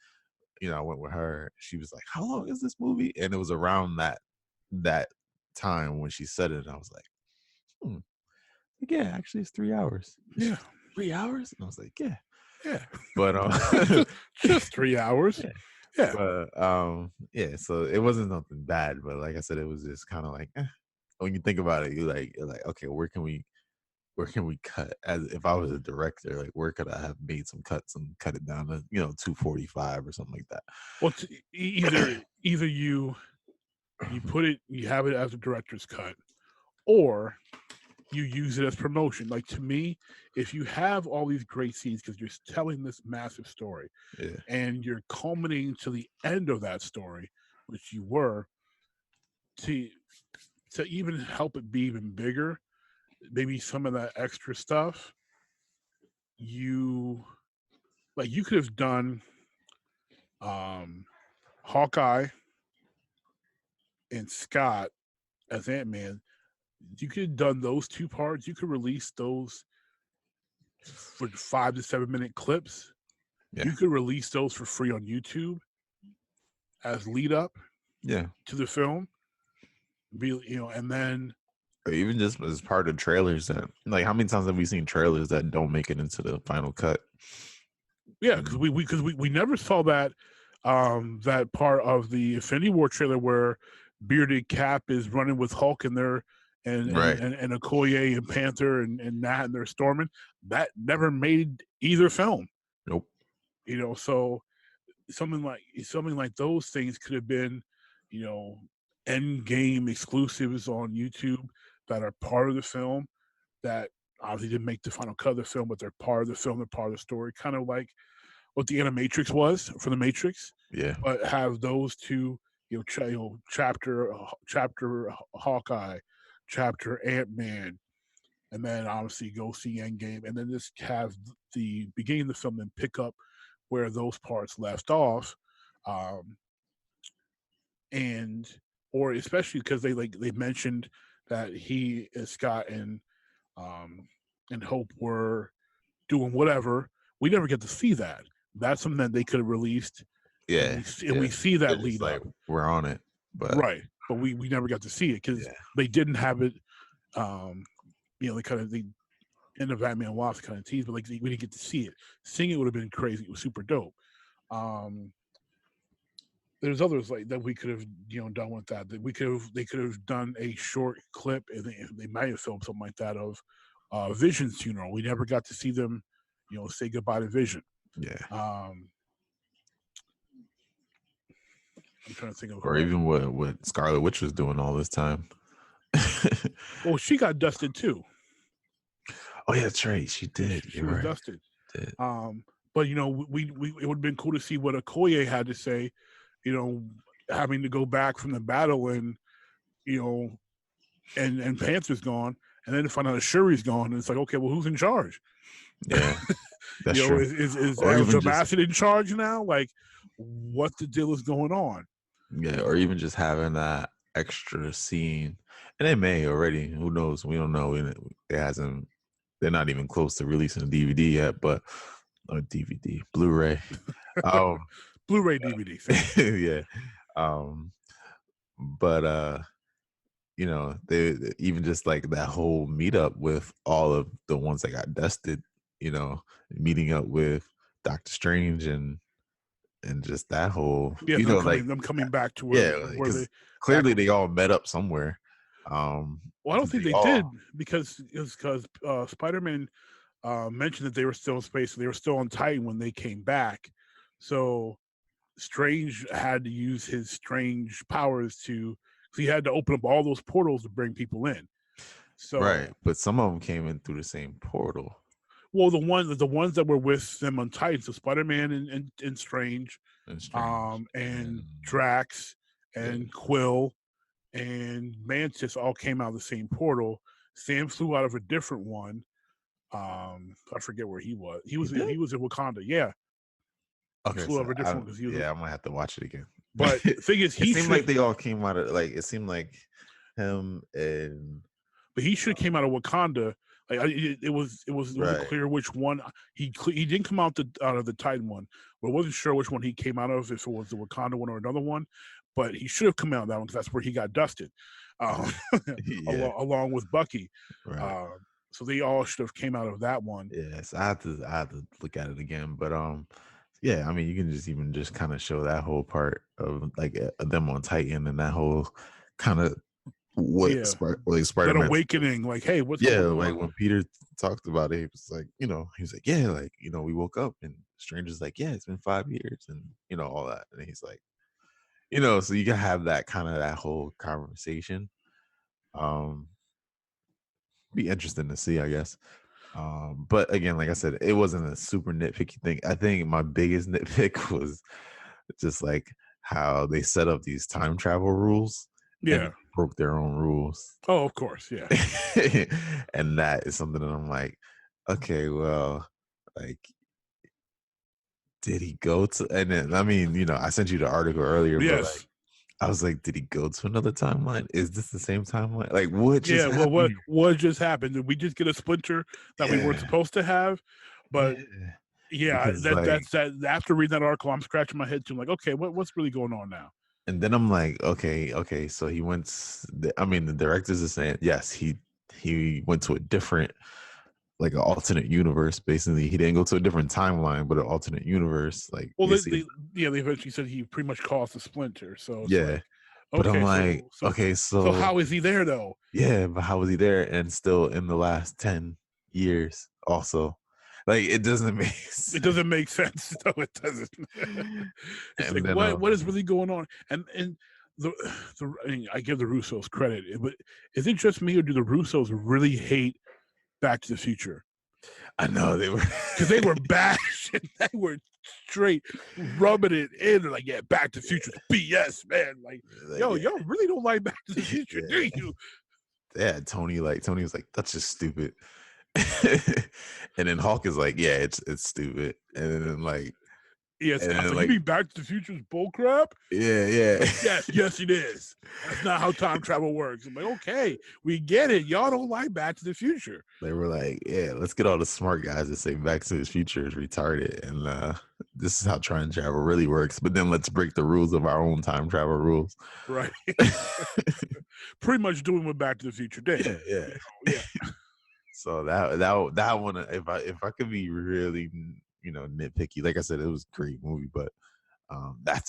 you know, I went with her. She was like, "How long is this movie?" And it was around that time when she said it, and I was like, yeah, actually, it's 3 hours. Yeah, 3 hours, and I was like, yeah. But just 3 hours. Yeah. But yeah, so it wasn't something bad, but like I said, it was just kind of like when you think about it, you're like, okay, where can we cut? As if I was a director, like where could I have made some cuts and cut it down to, you know, 2:45 or something like that? Well, either you put it, you have it as a director's cut, or you use it as promotion. Like to me, if you have all these great scenes because you're telling this massive story, and you're culminating to the end of that story, which you were, to even help it be even bigger, maybe some of that extra stuff you could have done Hawkeye and Scott as Ant-Man. You could have done those two parts. You could release those for 5 to 7 minute clips. You could release those for free on YouTube as lead up to the film. And then or even just as part of trailers that, like, how many times have we seen trailers that don't make it into the final cut? Yeah, because we never saw that that part of the Infinity War trailer where bearded Cap is running with Hulk and and Okoye and Panther and Nat and they're storming. That never made either film. Nope. You know, so something like those things could have been, you know, Endgame exclusives on YouTube that are part of the film that obviously didn't make the final cut of the film, but they're part of the film, they're part of the story, kind of like what the Animatrix was for the Matrix. Yeah. But have those two, chapter Hawkeye, chapter Ant-Man, and then obviously go see Endgame, and then just have the beginning of the film and pick up where those parts left off, and or especially because they mentioned that he and Scott and Hope were doing whatever. We never get to see that. That's something that they could have released. Yeah, and we see that They're lead just like, up. we're on it, but Right, but we never got to see it because they didn't have it. They in the Batman Wasp kind of tease, but like we didn't get to see it. Seeing it would have been crazy. It was super dope. There's others like that we could have done with that. They could have done a short clip, and they might have filmed something like that of Vision's funeral. We never got to see them, say goodbye to Vision. Yeah. I'm trying to think of or even what Scarlet Witch was doing all this time. Well, she got dusted too. Oh yeah, that's right. She did. She was dusted. Did. But it would have been cool to see what Okoye had to say. Having to go back from the battle and and Panther's gone, and then to find out Shuri's gone, and it's like, okay, well, who's in charge? Yeah, that's true. Is Bassett in charge now? Like, what the deal is going on? Yeah, or even just having that extra scene, and they may already. Who knows? We don't know. It hasn't. They're not even close to releasing a DVD yet, but or DVD, Blu-ray, Blu-ray DVD. Yeah, but they even just like that whole meetup with all of the ones that got dusted. Meeting up with Doctor Strange and just that whole them coming back to where they clearly they all met up somewhere. Well, I don't think they did because Spider-Man mentioned that they were still in space, so they were still on Titan when they came back. So Strange had to use his strange powers so he had to open up all those portals to bring people in. So right, but some of them came in through the same portal. Well, the ones that were with them on Titan, so Spider-Man and Strange, and Drax and Quill and Mantis all came out of the same portal. Sam flew out of a different one. I forget where he was. He was in Wakanda. Yeah. Okay. Flew over a different one I might have to watch it again. But the thing is, it seemed like they all came out of it seemed like him and. But he should have came out of Wakanda. Like it wasn't clear which one he didn't come out of the Titan one, but I wasn't sure which one he came out of, if it was the Wakanda one or another one. But he should have come out of that one because that's where he got dusted, along with Bucky. Right. So they all should have came out of that one. Yes, I have to look at it again. But yeah, I mean, you can just kind of show that whole part of like them on Titan and that whole kind of. Spider-Man, that awakening, like, hey, what's going on? Like when Peter talked about it, he was like, he was like, yeah, like, we woke up and Stranger's like, yeah, it's been 5 years, and all that, and he's like, so you can have that kind of that whole conversation. Be interesting to see, I guess. But again, like I said, it wasn't a super nitpicky thing. I think my biggest nitpick was just like how they set up these time travel rules. Yeah. Broke their own rules. Oh, of course, yeah. And that is something that I'm like, okay, well, like, did he go to? And then, I mean, I sent you the article earlier. Yes. But like, I was like, did he go to another timeline? Is this the same timeline? Like, what just happened? What just happened? Did we just get a splinter that we weren't supposed to have? But that's after reading that article, I'm scratching my head too. I'm like, okay, what's really going on now? And then I'm like, okay, so he went. I mean, the directors are saying yes, he went to a different, like an alternate universe. Basically, he didn't go to a different timeline, but an alternate universe. Like, well, they eventually said he pretty much caused the splinter. So yeah, but I'm like, so how is he there though? Yeah, but how was he there and still in the last 10 years also? Like, it doesn't make sense. It doesn't make sense. No, it doesn't. It's like, then, what is really going on? And I give the Russos credit, but is it just me or do the Russos really hate Back to the Future? I know they were, because they were bashing. They were straight rubbing it in, like, yeah, Back to the Future BS, man. Like, y'all really don't like Back to the Future, do you? yeah, Tony was like, that's just stupid. And then Hulk is like, yeah, it's stupid. And then like, Yes, and I was then, like, you mean Back to the Future's bullcrap? yeah. Like, yes, it is. That's not how time travel works. I'm like, okay, we get it. Y'all don't like Back to the Future. They were like, yeah, let's get all the smart guys that say Back to the Future is retarded. And this is how time travel really works. But then let's break the rules of our own time travel rules. Right. Pretty much doing what Back to the Future did. Yeah. Yeah. So that one, if I could be really, nitpicky, like I said, it was a great movie, but that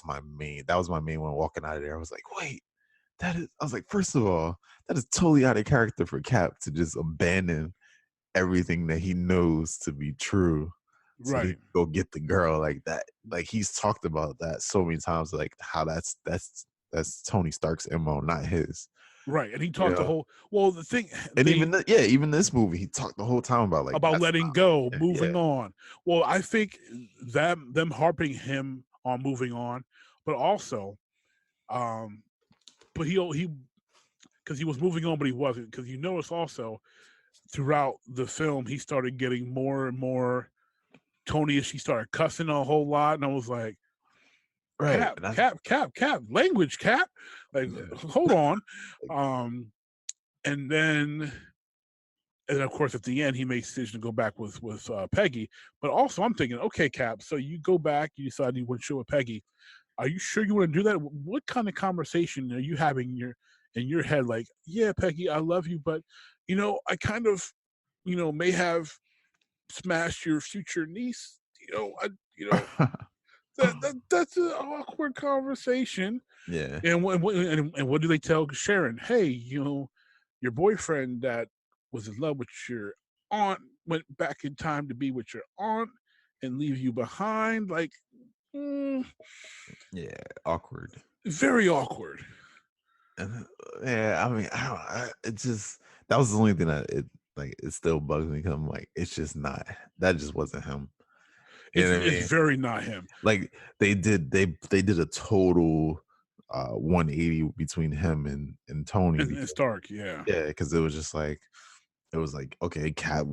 was my main one walking out of there. I was like, wait, I was like, first of all, that is totally out of character for Cap to just abandon everything that he knows to be true. So Right. he go get the girl like that. Like he's talked about that so many times, like how that's Tony Stark's MO, not his. Right. And he talked the thing. And even this movie, he talked the whole time about letting go, moving on. Well, I think them harping him on moving on, but also, but he because he was moving on, but he wasn't. Because you notice also throughout the film, he started getting more and more Tony as she started cussing a whole lot, and I was like, right, Cap, language, Cap. Like, hold on. And then, of course, at the end, he makes a decision to go back with Peggy. But also, I'm thinking, okay, Cap, so you go back, you decide you want to show with Peggy. Are you sure you want to do that? What kind of conversation are you having in your head? Like, yeah, Peggy, I love you, but, I kind of, may have smashed your future niece. That's an awkward conversation. Yeah. And what do they tell Sharon? Hey, your boyfriend that was in love with your aunt went back in time to be with your aunt and leave you behind. Like, yeah, awkward. Very awkward. Yeah, I mean, it just, that was the only thing that it still bugs me because I'm like, it's just not, that just wasn't him. It's very not him. Like they did a total 180 between him and Tony and Stark. Yeah, because it was like, okay, Cap.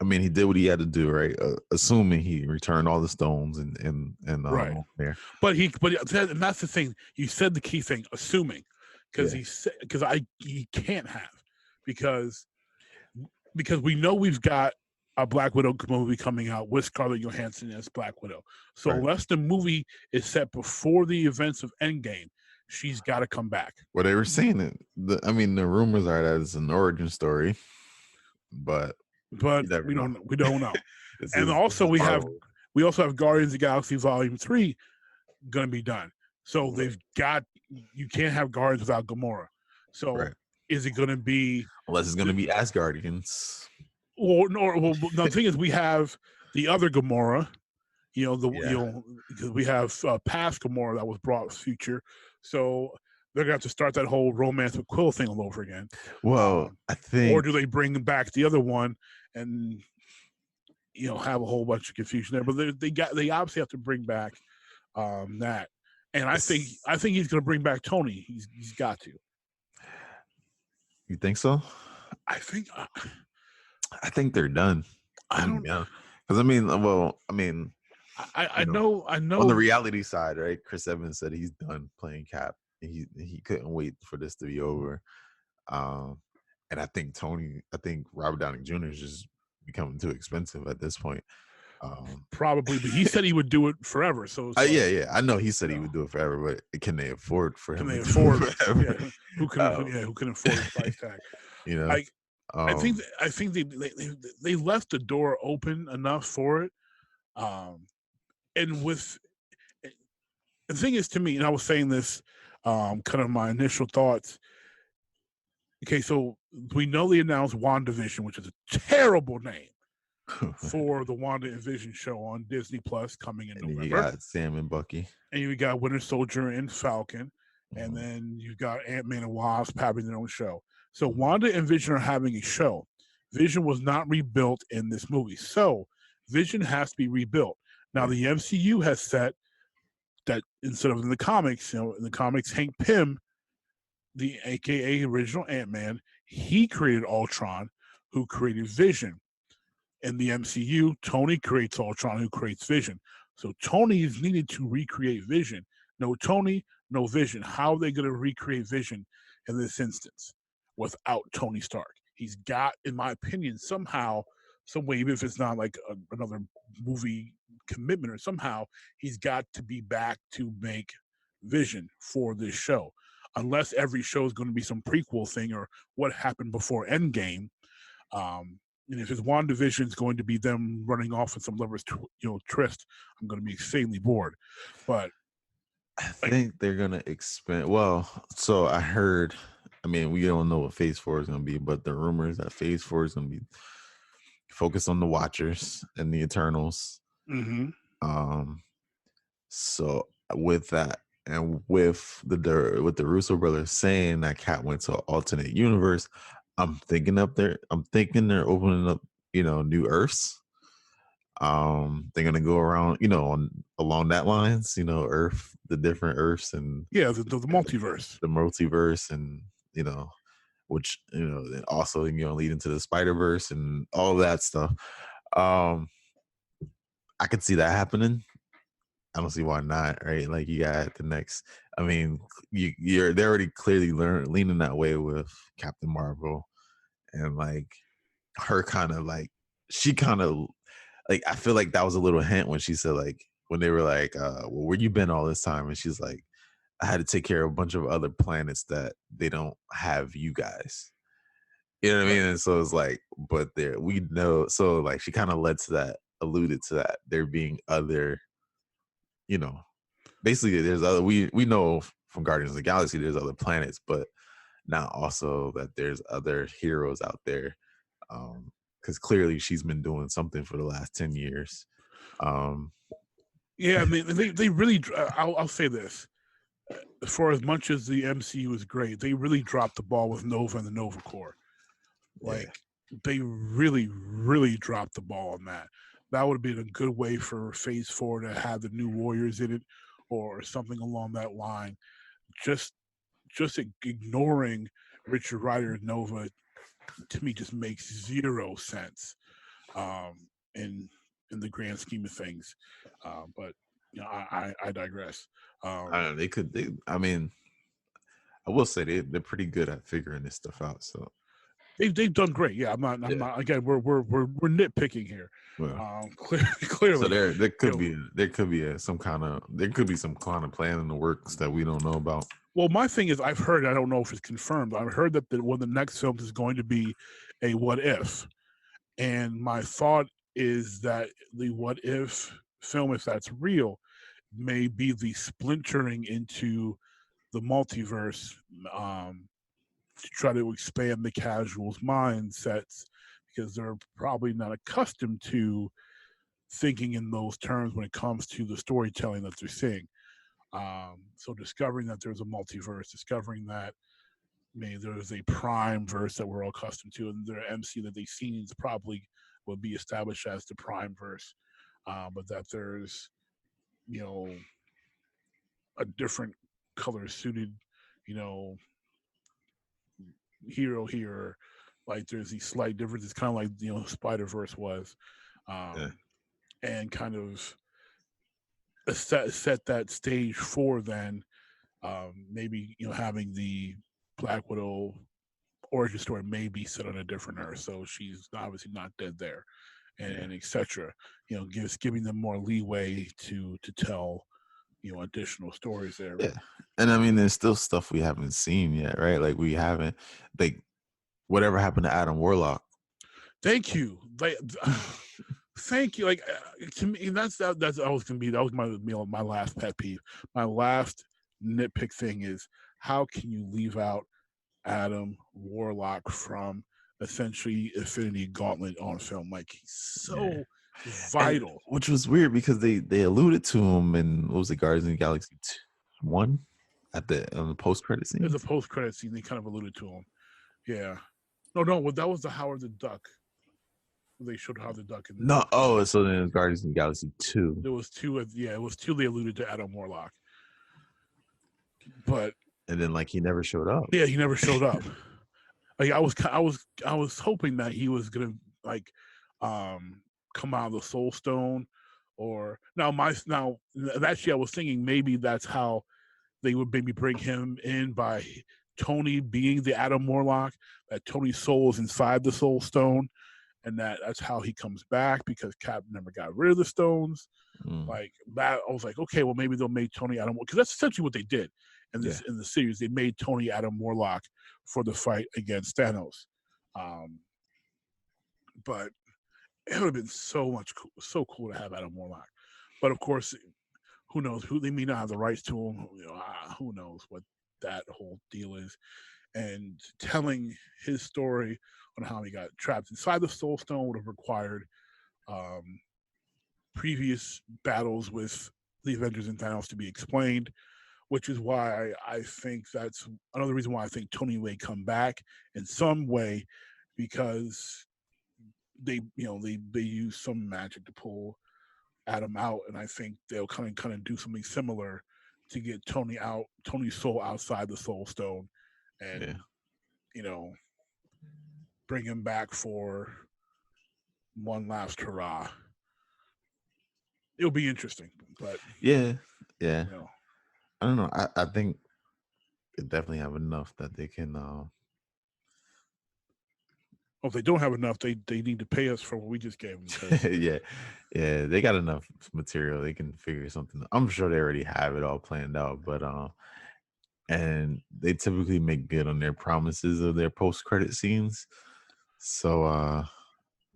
I mean, he did what he had to do, right? Assuming he returned all the stones and right there. But and that's the thing. You said the key thing, assuming, because he can't have because we know we've got a Black Widow movie coming out with Scarlett Johansson as Black Widow. So unless the movie is set before the events of Endgame, she's got to come back. Well, they were saying it. The rumors are that it's an origin story, but we don't know. And also we also have Guardians of the Galaxy Volume 3 going to be done. So you can't have Guardians without Gamora. So is it going to be, unless it's going to be Asgardians? Well, the thing is, we have the other Gamora, because we have past Gamora that was brought future, so they're gonna have to start that whole romance with Quill thing all over again. Well, I think, or do they bring back the other one and have a whole bunch of confusion there? But they obviously have to bring back that, and I think he's gonna bring back Tony. He's got to. You think so? I think they're done. I don't know. Because I know on the reality side, right? Chris Evans said he's done playing Cap. He couldn't wait for this to be over. And I think Robert Downey Jr. is just becoming too expensive at this point. Probably, but he said he would do it forever. So yeah, I know he said he would do it forever, but can they afford for him? Can they afford it? Yeah. Who can afford the price tag? I think they left the door open enough for it, and with the thing is, to me, and I was saying this, kind of my initial thoughts. Okay, so we know they announced WandaVision, which is a terrible name for the Wanda and Vision show on Disney Plus coming in November. You got Sam and Bucky, and you got Winter Soldier and Falcon, and then you got Ant-Man and Wasp having their own show. So Wanda and Vision are having a show. Vision was not rebuilt in this movie. So Vision has to be rebuilt. Now the MCU has said that instead of in the comics, Hank Pym the AKA original Ant-Man, he created Ultron, who created Vision. In the MCU, Tony creates Ultron, who creates Vision. So Tony is needed to recreate Vision. No Tony, no Vision. How are they going to recreate Vision in this instance without Tony Stark? He's got, in my opinion, somehow, some way, even if it's not like another movie commitment or somehow, he's got to be back to make Vision for this show. Unless every show is going to be some prequel thing or what happened before Endgame. And if his WandaVision is going to be them running off with some lovers, tryst, I'm going to be insanely bored. But I think they're gonna expand. Well, so I heard. I mean, we don't know what Phase 4 is gonna be, but the rumors that Phase 4 is gonna be focused on the Watchers and the Eternals. mm-hmm. So with that, and with the Russo brothers saying that Cat went to an alternate universe, I'm thinking they're opening up, new Earths. They're gonna go around, along that lines, Earth, the different Earths, and the multiverse, and which then also lead into the Spider-Verse and all that stuff. I could see that happening. I don't see why not, right? Like you got the next. I mean, they're already clearly leaning that way with Captain Marvel, and like her kind of like she kind of. Like, I feel like that was a little hint when she said, like, when they were like, well, where you been all this time? And she's like, I had to take care of a bunch of other planets that they don't have you guys. You know what I mean? And so it's like, but we know. So, like, she kind of alluded to that. There being other, basically there's other, we know from Guardians of the Galaxy, there's other planets, but now also that there's other heroes out there. Because clearly she's been doing something for the last 10 years. Yeah, I mean, they really, I'll say this. For as much as the MCU is great, they really dropped the ball with Nova and the Nova Corps. Like, they really, really dropped the ball on that. That would have been a good way for Phase 4 to have the New Warriors in it or something along that line. Just ignoring Richard Rider and Nova, to me, just makes zero sense in the grand scheme of things. But I digress. I don't know, I mean, I will say they're pretty good at figuring this stuff out. So they've done great. Yeah, I'm not. Again, we're nitpicking here. Well, clearly. So there could be some kind of plan in the works that we don't know about. Well, my thing is, I've heard, I don't know if it's confirmed, I've heard that one of the next films is going to be a what if. And my thought is that the what if film, if that's real, may be the splintering into the multiverse to try to expand the casuals' mindsets, because they're probably not accustomed to thinking in those terms when it comes to the storytelling that they're seeing. So discovering that there's a multiverse, discovering that there's a prime verse that we're all accustomed to, and their MC that they've seen is probably will be established as the prime verse, but that there's a different color suited hero here. Like there's these slight differences, kind of like Spider-Verse was, and kind of set that stage for then maybe having the Black Widow origin story may be set on a different Earth, so she's obviously not dead there, and etc. Giving them more leeway to tell additional stories there. Yeah, and I mean, there's still stuff we haven't seen yet, right? Like we haven't, like, whatever happened to Adam Warlock. Thank you. Thank you. Like to me, that's always gonna be, that was my last pet peeve. My last nitpick thing is, how can you leave out Adam Warlock from essentially Infinity Gauntlet on film? Like, he's so vital. And, which was weird because they alluded to him in, what was it, Guardians of the Galaxy 1 at the post credit scene. There's a post credit scene. They kind of alluded to him. Yeah. No. That was the Howard the Duck. They showed Howard the Duck. So then it was Guardians of the Galaxy 2. There was two. It was two. They alluded to Adam Warlock. But And then like he never showed up. Yeah, he never showed up. Like I was hoping that he was gonna like come out of the Soul Stone, or actually I was thinking maybe that's how they would maybe bring him in by Tony being the Adam Warlock, that Tony's soul is inside the Soul Stone, and that's how he comes back because Cap never got rid of the stones. Like that, I was like, okay, well maybe they'll make Tony Adam, because that's essentially what they did in this in the series. They made Tony Adam Warlock for the fight against Thanos. But it would have been so cool to have Adam Warlock. But of course, who knows? Who they may not have the rights to him. Who knows what that whole deal is? And telling his story on how he got trapped inside the Soul Stone would have required previous battles with the Avengers and Thanos to be explained, which is why I think that's another reason why I think Tony may come back in some way, because they use some magic to pull Adam out, and I think they'll kind of do something similar to get Tony's soul outside the Soul Stone, and bring him back for one last hurrah. It'll be interesting, but yeah. I don't know. I think they definitely have enough that they can. If they don't have enough, they need to pay us for what we just gave them. yeah, they got enough material. They can figure something. I'm sure they already have it all planned out, but and they typically make good on their promises of their post-credit scenes. So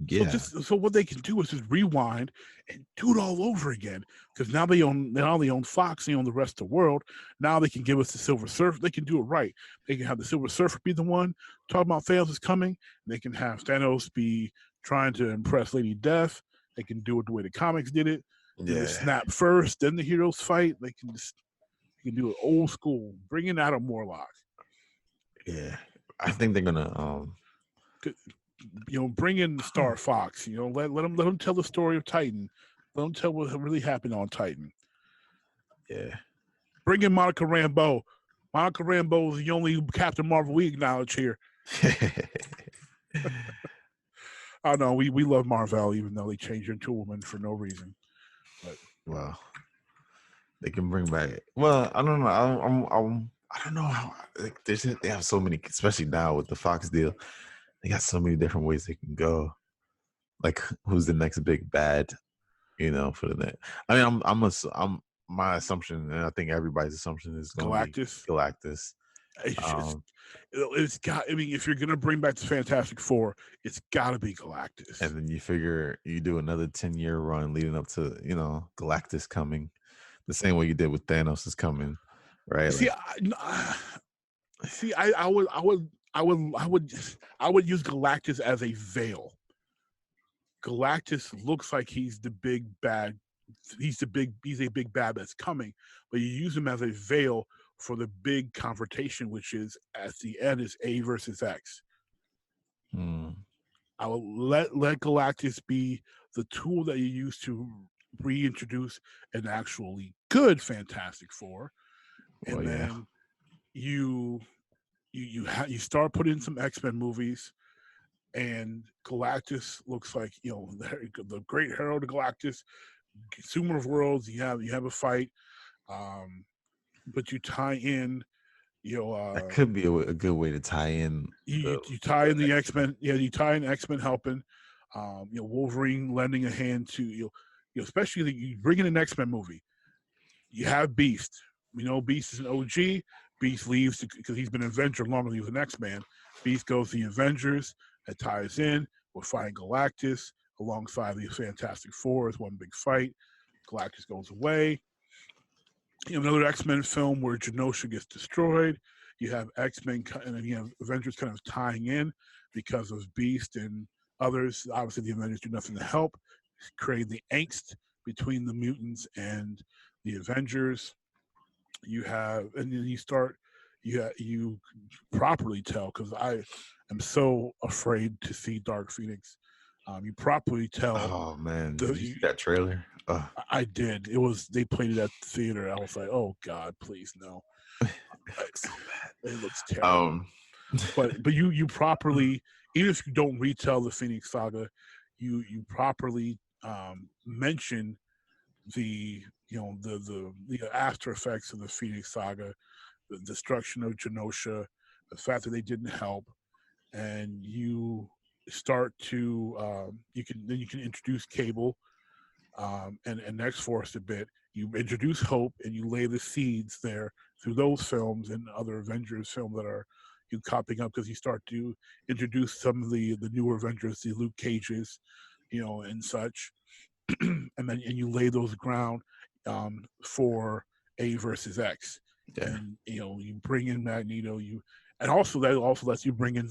yeah. So what they can do is just rewind and do it all over again, because now they own Fox, they own the rest of the world. Now they can give us the Silver Surfer. They can do it right. They can have the Silver Surfer be the one talking about Thanos is coming. They can have Thanos be trying to impress Lady Death. They can do it the way the comics did it. They snap first, then the heroes fight. They can do it old school. Bring in Adam Warlock. Yeah, I think they're gonna bring in Star Fox. Let them tell the story of Titan. Let them tell what really happened on Titan. Yeah. Bring in Monica Rambeau. Monica Rambeau is the only Captain Marvel we acknowledge here. I know we love Marvel, even though they changed her into a woman for no reason. But well, they can bring back. Well, I don't know. I don't know how they have so many, especially now with the Fox deal. They got so many different ways they can go. Like, who's the next big bad? For the net. I mean, I'm my assumption, and I think everybody's assumption is Galactus. Galactus. It's got. I mean, if you're gonna bring back the Fantastic Four, it's got to be Galactus. And then you figure you do another 10-year run leading up to Galactus coming, the same way you did with Thanos is coming, right? See, I would use Galactus as a veil. Galactus looks like he's the big bad. He's a big bad that's coming, but you use him as a veil for the big confrontation, which is at the end is A versus X. I will let Galactus be the tool that you use to reintroduce an actually good Fantastic Four, and then you start putting in some X-Men movies, and Galactus looks like the great Herald of Galactus, consumer of worlds. You have a fight, but you tie in. That could be a good way to tie in. You tie in the X-Men. Yeah, you tie in X-Men helping. Wolverine lending a hand to especially you bring in an X-Men movie. You have Beast. Beast is an OG. Beast leaves because he's been an Avenger longer than he was an X-Man. Beast goes to the Avengers. That ties in. We're fighting Galactus alongside the Fantastic Four as one big fight. Galactus goes away. You have another X-Men film where Genosha gets destroyed. You have X-Men and then you have Avengers kind of tying in because of Beast and others. Obviously, the Avengers do nothing to help. Create the angst between the mutants and the Avengers. You have, and then you properly tell, because I am so afraid to see Dark Phoenix. You properly tell. Oh man, did you see that trailer? I did. They played it at the theater. I was like, oh God, please no. looks so bad. It looks terrible. But you properly, even if you don't retell the Phoenix Saga, you properly mention the after effects of the Phoenix Saga, the destruction of Genosha, the fact that they didn't help, and you start to you can introduce Cable and X-Force a bit. You introduce Hope and you lay the seeds there through those films and other Avengers films that are you copying up, because you start to introduce some of the newer Avengers, the Luke Cages, and such, and you lay those ground for A versus X, and you bring in Magneto, and also that also lets you bring in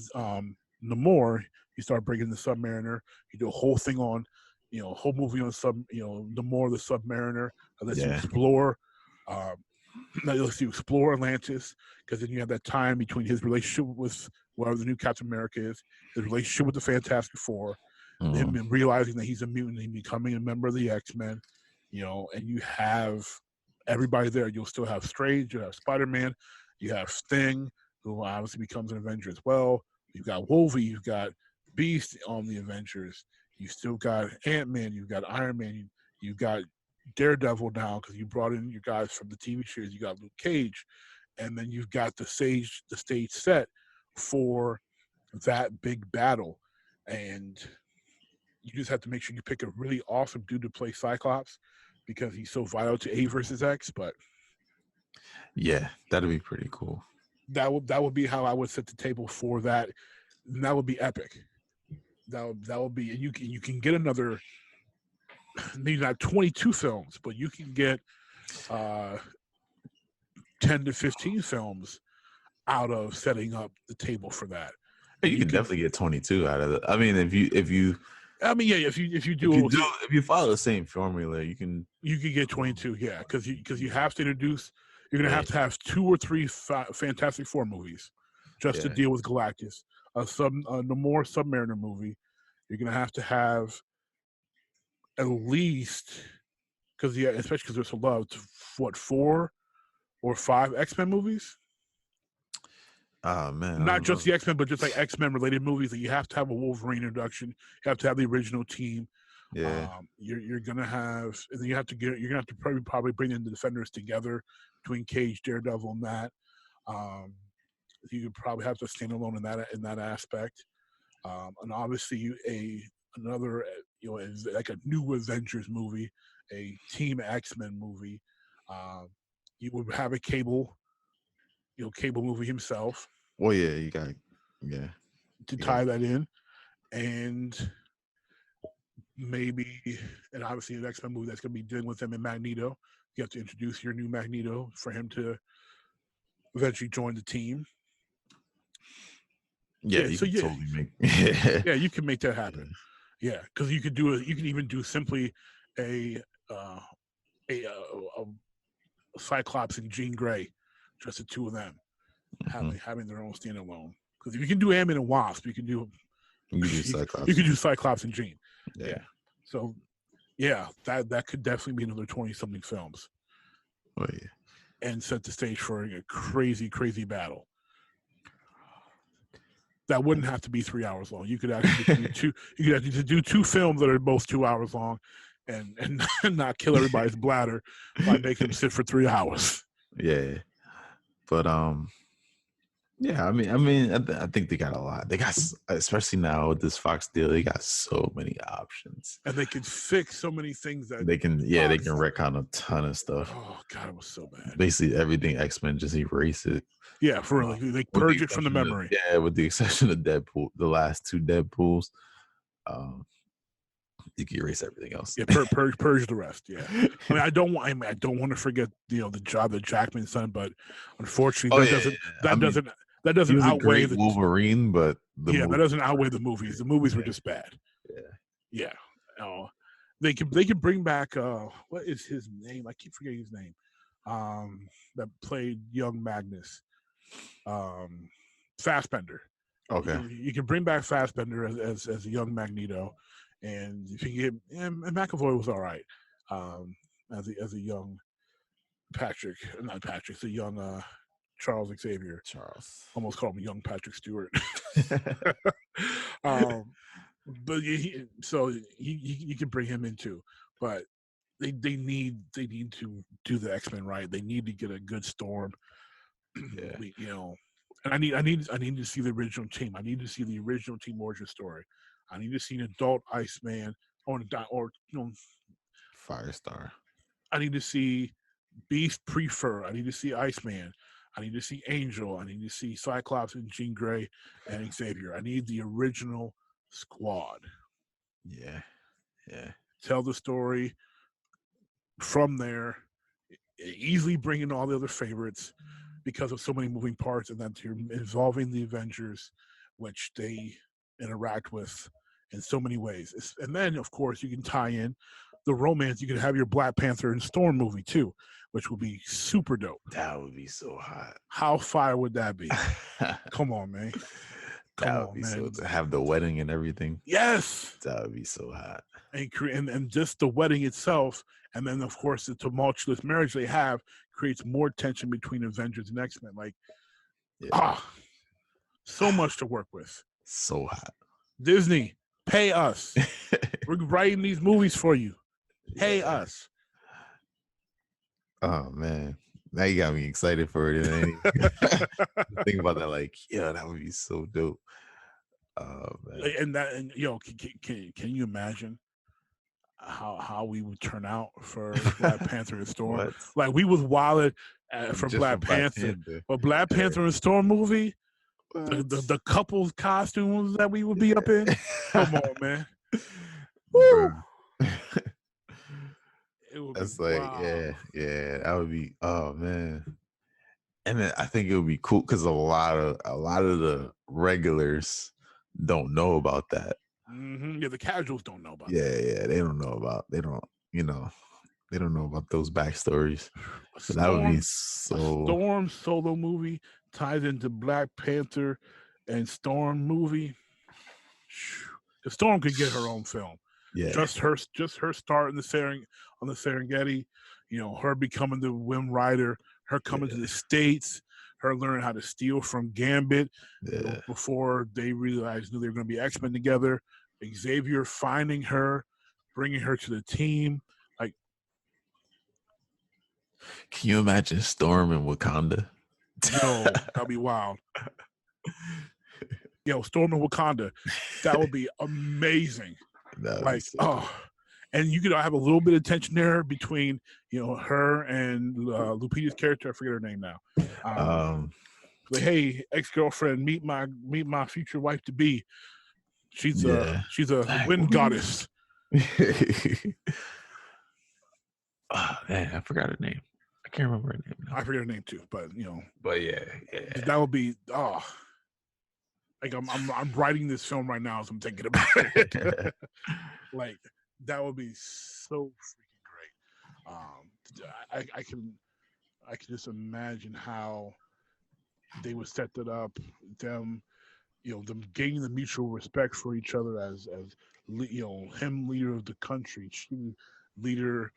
Namor. You start bringing the Submariner. You do a whole thing on, whole movie on Namor the Submariner. That lets you explore. That lets you explore Atlantis, because then you have that time between his relationship with whoever the new Captain America is, his relationship with the Fantastic Four, him realizing that he's a mutant and becoming a member of the X-Men, and you have everybody there. You'll still have Strange, you have Spider-Man, you have Sting, who obviously becomes an Avenger as well. You've got Wolverine, you've got Beast on the Avengers. You still got Ant-Man, you've got Iron Man, you've got Daredevil now, because you brought in your guys from the TV series. You got Luke Cage, and then you've got the stage set for that big battle, and you just have to make sure you pick a really awesome dude to play Cyclops, because he's so vital to A versus X. But yeah, that'd be pretty cool. That would be how I would set the table for that, and that would be epic. That would be, and you can get another. Maybe not 22 films, but you can get 10 to 15 films out of setting up the table for that. And you can definitely get 22 out of it. I mean, if you follow the same formula, you can get 22. Yeah, because you have to introduce. You're gonna have to have 2 or 3 Fantastic Four movies just to deal with Galactus. A Namor Submariner movie. You're gonna have to have at least, especially because there's a lot of 4 or 5 X-Men movies. Oh man, not just the X-Men, but just like X-Men related movies. That you have to have a Wolverine introduction. You have to have the original team. Yeah, you're gonna have, and then you're gonna have to probably bring in the Defenders together between Cage, Daredevil, and that. You could probably have to stand alone in that aspect, and obviously another, like a new Avengers movie, a Team X-Men movie. You would have a Cable movie himself. Well, yeah, you got to tie that in, and maybe, and obviously an X-Men movie that's going to be dealing with him and Magneto. You have to introduce your new Magneto for him to eventually join the team. Yeah, you can totally make. Yeah, you can make that happen. Yeah, because you can even do simply a Cyclops and Jean Grey, just the two of them having their own standalone. Because if you can do Ant-Man and Wasp, you can do Cyclops. You can do Cyclops and Jean. Yeah. So, yeah, that could definitely be another 20-something films. Oh yeah. And set the stage for a crazy, crazy battle. That wouldn't have to be 3 hours long. You could actually do 2 films that are both 2 hours long, and not kill everybody's bladder by making them sit for 3 hours. Yeah, but yeah. I mean, I think they got a lot. They got, especially now with this Fox deal, they got so many options, and they can fix so many things that they can. Yeah, they can retcon a ton of stuff. Oh God, it was so bad. Basically, everything X-Men, just erase it. Yeah, for real. They purge it from the memory. With the exception of Deadpool, the last 2 Deadpools, you can erase everything else. Yeah, purge the rest. Yeah, I mean, I don't want to forget the job that Jackman's done, but unfortunately, that doesn't outweigh the Wolverine. But that doesn't outweigh the movies. The movies were just bad. Yeah. They can bring back what is his name? I keep forgetting his name. That played young Magnus. Fassbender. Okay. You can bring back Fassbender as a young Magneto, and if you get, and McAvoy was all right as a young the young Charles Xavier. Charles. Almost called him young Patrick Stewart. But you can bring him in too. But they need to do the X-Men right. They need to get a good Storm. Yeah. And I need to see the original team. I need to see the original team origin story. I need to see an adult Iceman or Firestar. I need to see Beast Prefer. I need to see Iceman. I need to see Angel. I need to see Cyclops and Jean Grey and Xavier. I need the original squad. Yeah. Tell the story from there. Easily bring in all the other favorites because of so many moving parts, and that you're involving the Avengers, which they interact with in so many ways. And then, of course, you can tie in the romance. You can have your Black Panther and Storm movie too, which would be super dope. That would be so hot. How fire would that be? Come on, man. That would be so to have the wedding and everything. Yes. That would be so hot. And just the wedding itself, and then of course the tumultuous marriage they have creates more tension between Avengers and X-Men. So much to work with. So hot. Disney, pay us. We're writing these movies for you. Pay us. Oh man, now you got me excited for it. Think about that, that would be so dope. Man. And can you imagine how we would turn out for Black Panther and Storm? What? Like we was wilded for Black Panther, but Black Panther and Storm movie, the couples costumes that we would be up in. Come on, man. Woo. That's that would be, oh man. And then I think it would be cool because a lot of the regulars don't know about that. Mm-hmm. Yeah, the casuals don't know about. Yeah, they don't know about those backstories. So that would be so. Storm solo movie ties into Black Panther and Storm movie. The Storm could get her own film. Yeah, just her start on the Serengeti, her becoming the Wind Rider, her coming to the States, her learning how to steal from Gambit before they knew they were going to be X-Men together. Xavier finding her, bringing her to the team. Can you imagine Storm in Wakanda? No, that'd be wild. Storm in Wakanda, that would be amazing. And you could have a little bit of tension there between her and Lupita's character. I forget her name now. Hey, ex-girlfriend, meet my future wife to be. She's a wind goddess. Oh man, I forgot her name. I can't remember her name now. I forget her name too, but But yeah. That would be I'm writing this film right now as I'm thinking about it. That would be so freaking great. I can just imagine how they would set that up. Them gaining the mutual respect for each other as him leader of the country, she leader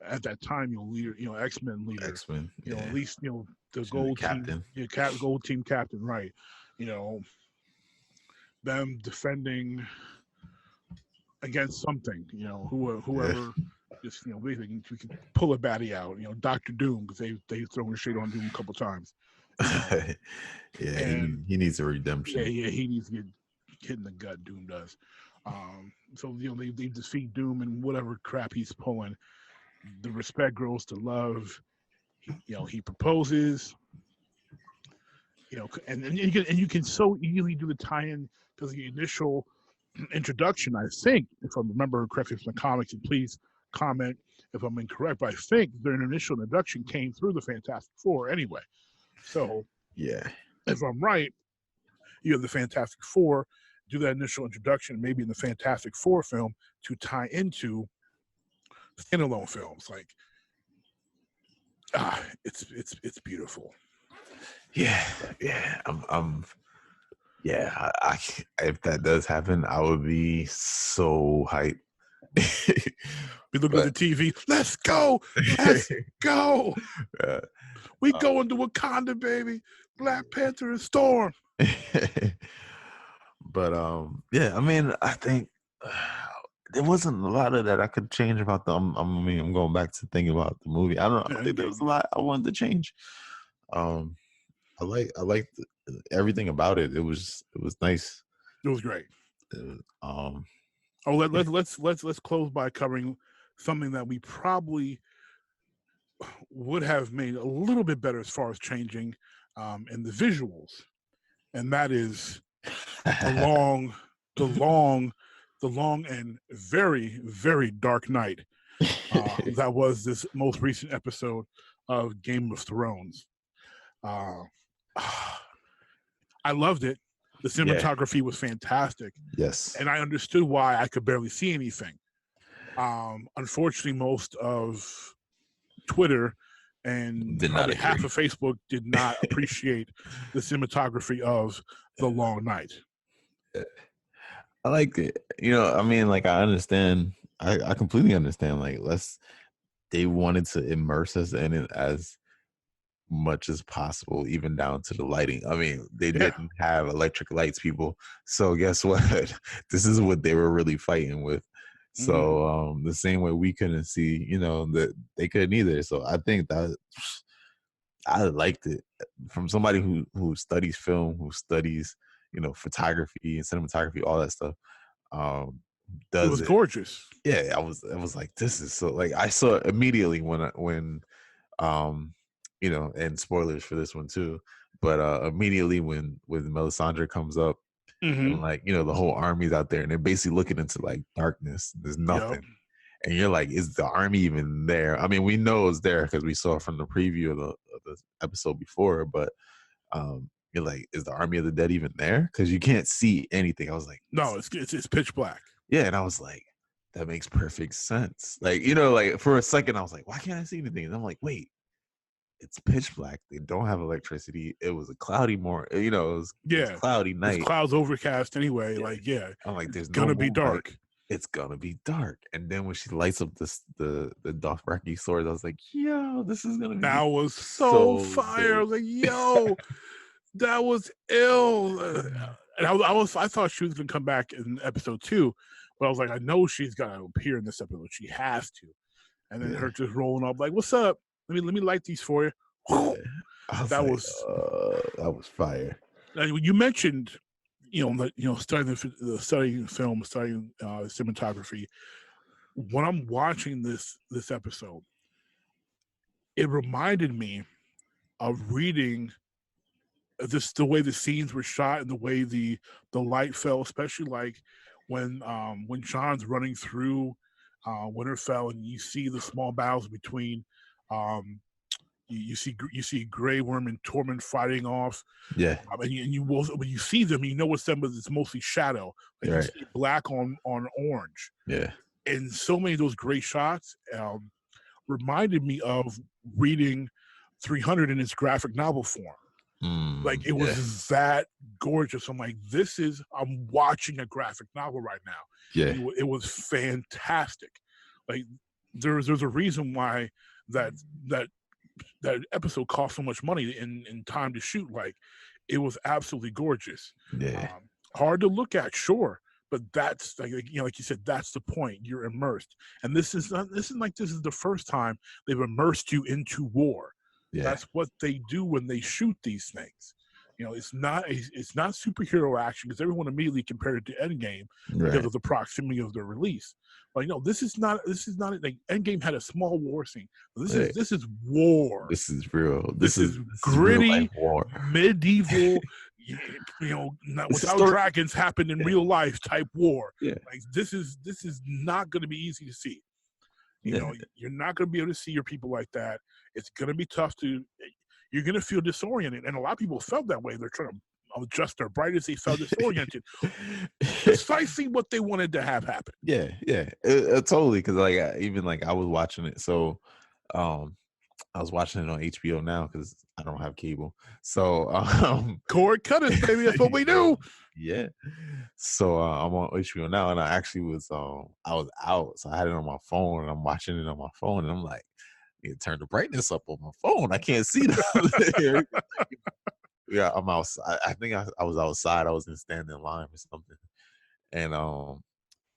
at that time, X-Men leader, X-Men, at least the gold captain, gold team captain, right? Them defending against something, whoever. Just we can pull a baddie out, Dr. Doom, because they thrown shade on Doom a couple times. He needs a redemption. Yeah, he needs to get hit in the gut. Doom does. So they defeat Doom and whatever crap he's pulling. The respect grows to love. He proposes. And you can so easily do the tie-in because the initial introduction, I think, if I remember correctly from the comics, and please comment if I'm incorrect, but I think their initial introduction came through the Fantastic Four anyway. So yeah, if I'm right, you have the Fantastic Four do that initial introduction, maybe in the Fantastic Four film to tie into standalone films. It's beautiful. Yeah. I if that does happen, I would be so hyped. We look at the TV. Let's go. Let's go. We go into Wakanda, baby. Black Panther and Storm. But yeah, I mean, I think there wasn't a lot of that I could change about them. I'm going back to thinking about the movie. I don't think there was a lot I wanted to change. I liked everything about it. It was nice. It was great. Let's close by covering something that we probably would have made a little bit better as far as changing in the visuals, and that is the long and very, very dark night that was this most recent episode of Game of Thrones. I loved it. The cinematography was fantastic. Yes. And I understood why I could barely see anything. Unfortunately, most of Twitter and probably half of Facebook did not appreciate the cinematography of The Long Night. I liked it. I mean, like, I understand. I completely understand. Like, they wanted to immerse us in it as much as possible, even down to the lighting. I mean, they didn't have electric lights, people. So guess what? This is what they were really fighting with. So the same way we couldn't see, that they couldn't either. So I think that I liked it from somebody who studies film, who studies, photography and cinematography, all that stuff. It was gorgeous. Yeah, I was like, this is so, like, I saw it immediately when and spoilers for this one too, but immediately when Melisandre comes up, and like, the whole army's out there and they're basically looking into like darkness, there's nothing. And you're like, is the army even there? I mean, we know it's there because we saw it from the preview of the episode before, but you're like, is the army of the dead even there? Because you can't see anything. I was like, no, it's pitch black. Yeah, and I was like, that makes perfect sense. Like, like for a second I was like, why can't I see anything? And I'm like, wait, it's pitch black. They don't have electricity. It was a cloudy it was cloudy night. It's clouds overcast anyway. I'm like, there's gonna be dark. Light. It's gonna be dark. And then when she lights up the Dothraki sword, I was like, yo, this is gonna be. That was so fire. I was like, yo, that was ill. And I thought she was gonna come back in episode 2, but I was like, I know she's gonna appear in this episode. She has to. And then her just rolling up like, what's up? Let me light these for you. That was fire. And you mentioned, studying film, studying cinematography. When I'm watching this episode, it reminded me of reading the way the scenes were shot and the way the light fell, especially like when Jon's running through Winterfell and you see the small battles between. You see Grey Worm and Tormund fighting off. Yeah, and you when you see them, you know it's them, but it's mostly shadow. Like you see black on orange. Yeah, and so many of those great shots reminded me of reading 300 in its graphic novel form. Like it was that gorgeous. I'm like, I'm watching a graphic novel right now. Yeah, it was fantastic. Like there's a reason why that episode cost so much money in time to shoot. Like it was absolutely gorgeous. Yeah, hard to look at, sure, but that's like you said, that's the point. You're immersed, and this is the first time they've immersed you into war. Yeah, that's what they do when they shoot these things. It's not superhero action because everyone immediately compared it to Endgame because of the proximity of the release. But this is not like Endgame had a small war scene. This is war. This is real. This is gritty war. Medieval. Without dragons happened in real life type war. Yeah. Like this is not going to be easy to see. You're not going to be able to see your people like that. It's going to be tough you're going to feel disoriented. And a lot of people felt that way. They're trying to adjust their brightness. They felt disoriented. Precisely what they wanted to have happen. Yeah. Totally. Because I was watching it. So I was watching it on HBO now because I don't have cable. So cord cutters, baby. That's what we do. Yeah. So I'm on HBO now, and I actually was I was out, so I had it on my phone, and I'm watching it on my phone, and I'm like, you turn the brightness up on my phone. I can't see the yeah, I'm outside. I think I was outside. I was in standing line or something, and so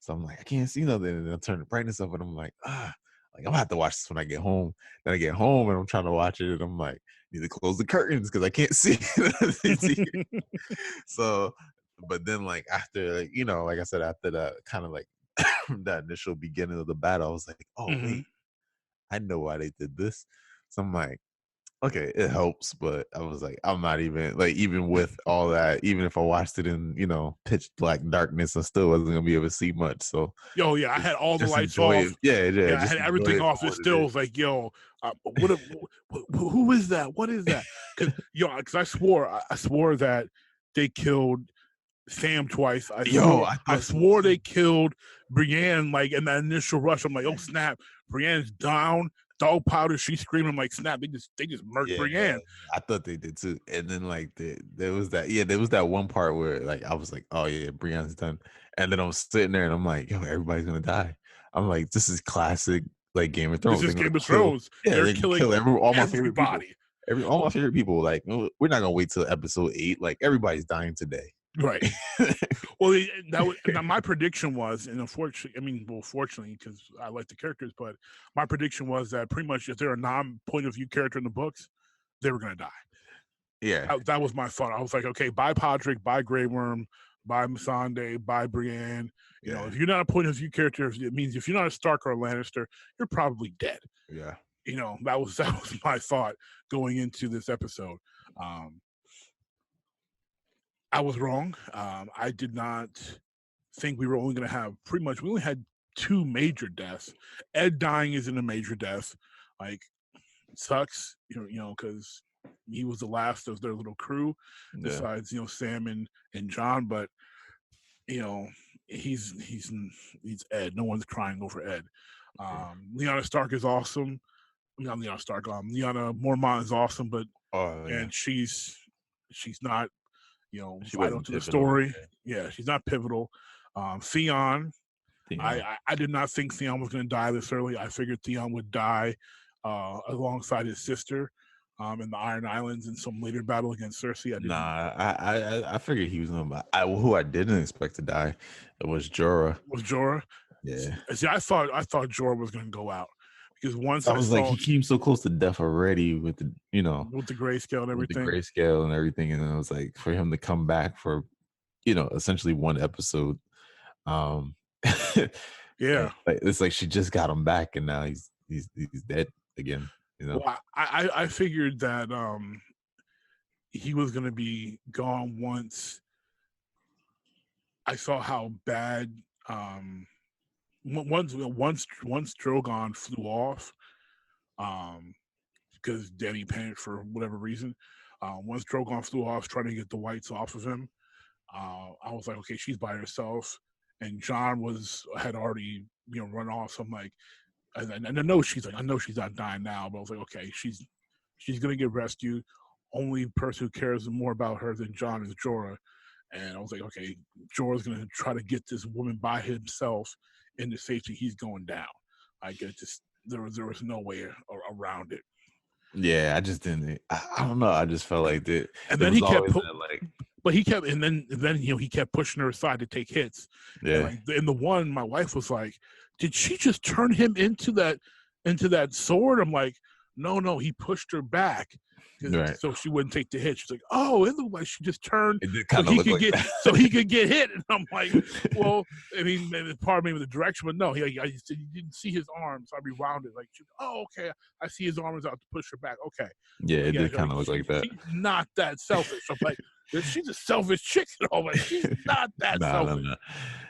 I'm like, I can't see nothing, and then I turn the brightness up, and I'm like, like I'm gonna have to watch this when I get home. Then I get home, and I'm trying to watch it, and I'm like, need to close the curtains because I can't see. So, but then like after, like, like I said, after that kind of like that initial beginning of the battle, I was like, oh wait, I know why they did this. So I'm like, okay, it helps, but I was like, I'm not even like, even with all that, even if I watched it in pitch black darkness, I still wasn't gonna be able to see much. So Yo, yeah, I had all the lights enjoy off. it. Yeah, I had everything off. It still was like, yo, who is that? What is that? Because I swore that they killed Sam twice. I swore they killed Brienne, like in that initial rush. I'm like, oh snap, Brienne's down, dog powder. She's screaming. I'm like, snap, they just murked Brienne. I thought they did too. And then like there was that one part where like I was like, oh yeah, Brienne's done. And then I'm sitting there and I'm like, yo, everybody's gonna die. I'm like, this is classic like Game of Thrones. This is Game of Thrones. Yeah, they're killing all my favorite people. Everybody. All my favorite people. Like, we're not gonna wait till episode 8. Like, everybody's dying today. Right. Well, now my prediction was, and unfortunately, fortunately, because I like the characters, but my prediction was that pretty much if they're a non-point of view character in the books, they were going to die. Yeah. That was my thought. I was like, okay, bye Podrick, bye Grey Worm, bye Missandei, bye Brienne. You know, if you're not a point of view character, it means if you're not a Stark or a Lannister, you're probably dead. Yeah. That was my thought going into this episode. I was wrong. I did not think we were only going to have we only had 2 major deaths. Ed dying isn't a major death. Like, it sucks, because he was the last of their little crew, besides, Sam and John. But, he's Ed. No one's crying over Ed. Lyanna Stark is awesome. Not Lyanna Stark. Lyanna Mormont is awesome, but and she's not. Vital to the story. Yeah, she's not pivotal. Theon, I did not think Theon was going to die this early. I figured Theon would die alongside his sister in the Iron Islands in some later battle against Cersei. I figured he was going to die. Who I didn't expect to die was Jorah. Was Jorah? Yeah. See, I thought Jorah was going to go out. Because once I was like, he came so close to death already with the, with the grayscale and everything. And I was like, for him to come back for, essentially one episode. Yeah. It's like she just got him back, and now he's dead again. Well, I figured that he was going to be gone once I saw how bad. Once Drogon flew off, because Dany panicked for whatever reason. Once Drogon flew off, trying to get the whites off of him, I was like, okay, she's by herself. And John had already run off. So I'm like, and I know she's not dying now, but I was like, okay, she's gonna get rescued. Only person who cares more about her than John is Jorah. And I was like, okay, Jorah's gonna try to get this woman by himself into safety. He's going down. There was no way around it. Yeah, I just didn't. I don't know. I just felt like that. And then he kept, he kept pushing her aside to take hits. Yeah. In the one, my wife was like, "Did she just turn him into that sword?" I'm like, "No, he pushed her back." Right. So she wouldn't take the hit. She's like, "Oh, it looked like she just turned so he could get hit." And I'm like, "Well, I mean, pardon me with the direction, but no, he didn't see his arms." So I rewound it. Like, "Oh, okay, I see his arms out to push her back." Okay. Yeah, it did kind of look like that. She's not that selfish. I'm like, she's a selfish chick. Like, she's not that selfish.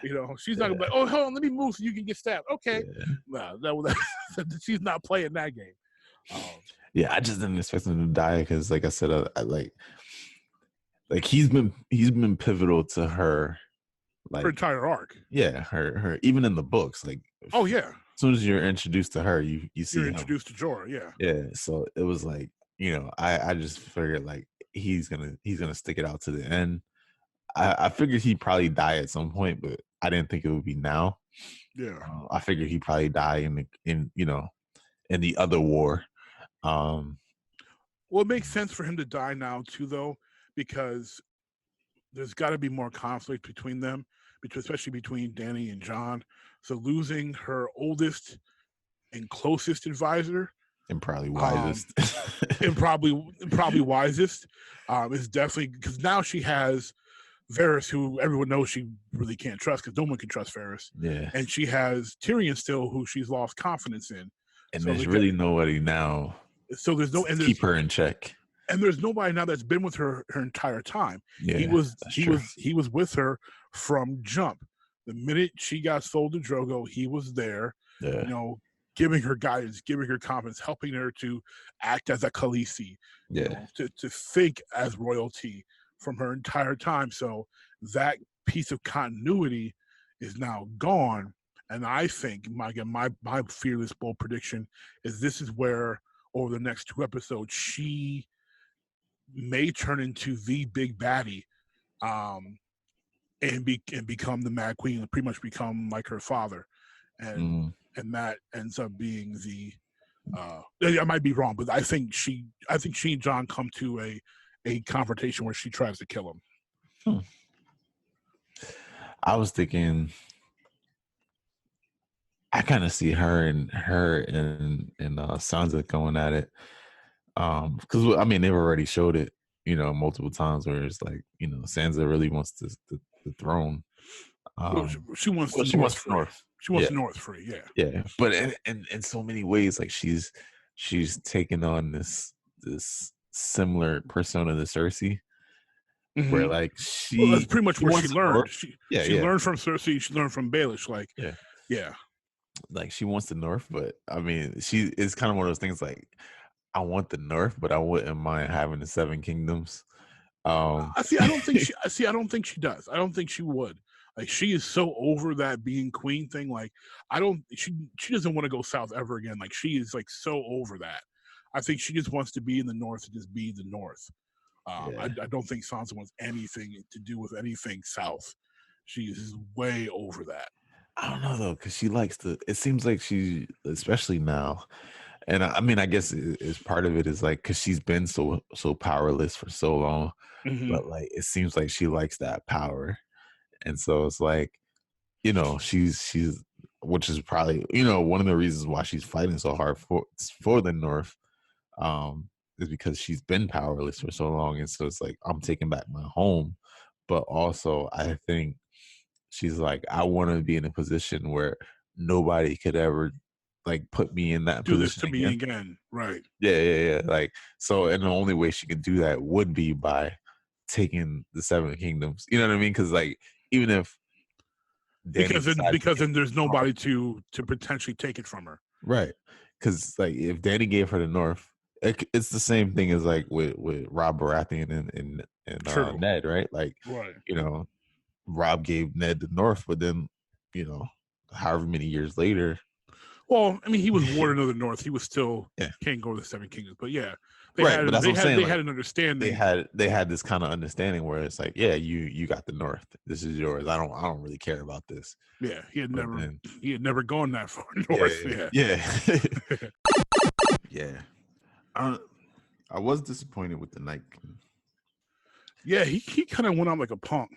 No. She's not gonna be like, "Oh, hold on, let me move so you can get stabbed." Okay. Yeah. No, she's not playing that game. Yeah, I just didn't expect him to die because, like I said, I like he's been pivotal to her, like her entire arc. Yeah, her even in the books, like oh yeah. As soon as you're introduced to her, you see you're introduced to Jorah. Yeah. Yeah, so it was like I just figured like he's gonna stick it out to the end. I figured he'd probably die at some point, but I didn't think it would be now. Yeah. I figured he'd probably die in the other war. Well, it makes sense for him to die now too, though, because there's got to be more conflict between them, especially between Danny and John. So losing her oldest and closest advisor, and probably wisest, and probably wisest, is definitely because now she has Varys, who everyone knows she really can't trust because no one can trust Varys. Yeah, and she has Tyrion still, who she's lost confidence in. And so there's really nobody now. So there's no and keep her in check. And there's nobody now that's been with her entire time. Yeah, he was with her from jump. The minute she got sold to Drogo, he was there. Yeah. You know, giving her guidance, giving her confidence, helping her to act as a Khaleesi. Yeah. You know, to think as royalty from her entire time. So that piece of continuity is now gone. And I think my fearless bold prediction is this is where over the next 2 episodes she may turn into the big baddie, and become the Mad Queen and pretty much become like her father, and that ends up being the. I might be wrong, but I think she and John come to a confrontation where she tries to kill him. I was thinking. I kind of see her and Sansa going at it, because I mean they've already showed it, multiple times where it's like Sansa really wants the throne. She wants the North. She wants the North free. Yeah. Yeah, but in so many ways, like she's taken on this similar persona to Cersei. Mm-hmm. Where like that's pretty much where she learned. She learned from Cersei. She learned from Baelish. Like like she wants the North, but I mean, she is kind of one of those things. Like, I want the North, but I wouldn't mind having the 7 kingdoms. I don't think she does. I don't think she would. Like, she is so over that being queen thing. Like, she doesn't want to go south ever again. Like, she is like so over that. I think she just wants to be in the North and just be the North. I don't think Sansa wants anything to do with anything south. She is way over that. I don't know though, because she likes to. It seems like she, especially now, and I mean, I guess is part of it is like because she's been so powerless for so long, but like it seems like she likes that power, and so it's like, she's which is probably one of the reasons why she's fighting so hard for the North, is because she's been powerless for so long, and so it's like I'm taking back my home, but also I think. She's like, I want to be in a position where nobody could ever like put me in that do position. This to me again. Right. Yeah. Like, so, and the only way she could do that would be by taking the 7 kingdoms. You know what I mean? Because like, even if because then there's nobody to potentially take it from her. Right. Because like, if Danny gave her the North, it's the same thing as like with Rob Baratheon and Ned, right? Like, right. Rob gave Ned the North, but then, however many years later. Well, I mean, he was warden of the North. He was still can't go to the 7 kingdoms. But yeah, they had an understanding. They had this kind of understanding where it's like, yeah, you got the North. This is yours. I don't really care about this. Yeah, he had never gone that far north. Yeah. Yeah. I was disappointed with the Night King. Yeah, he kind of went out like a punk.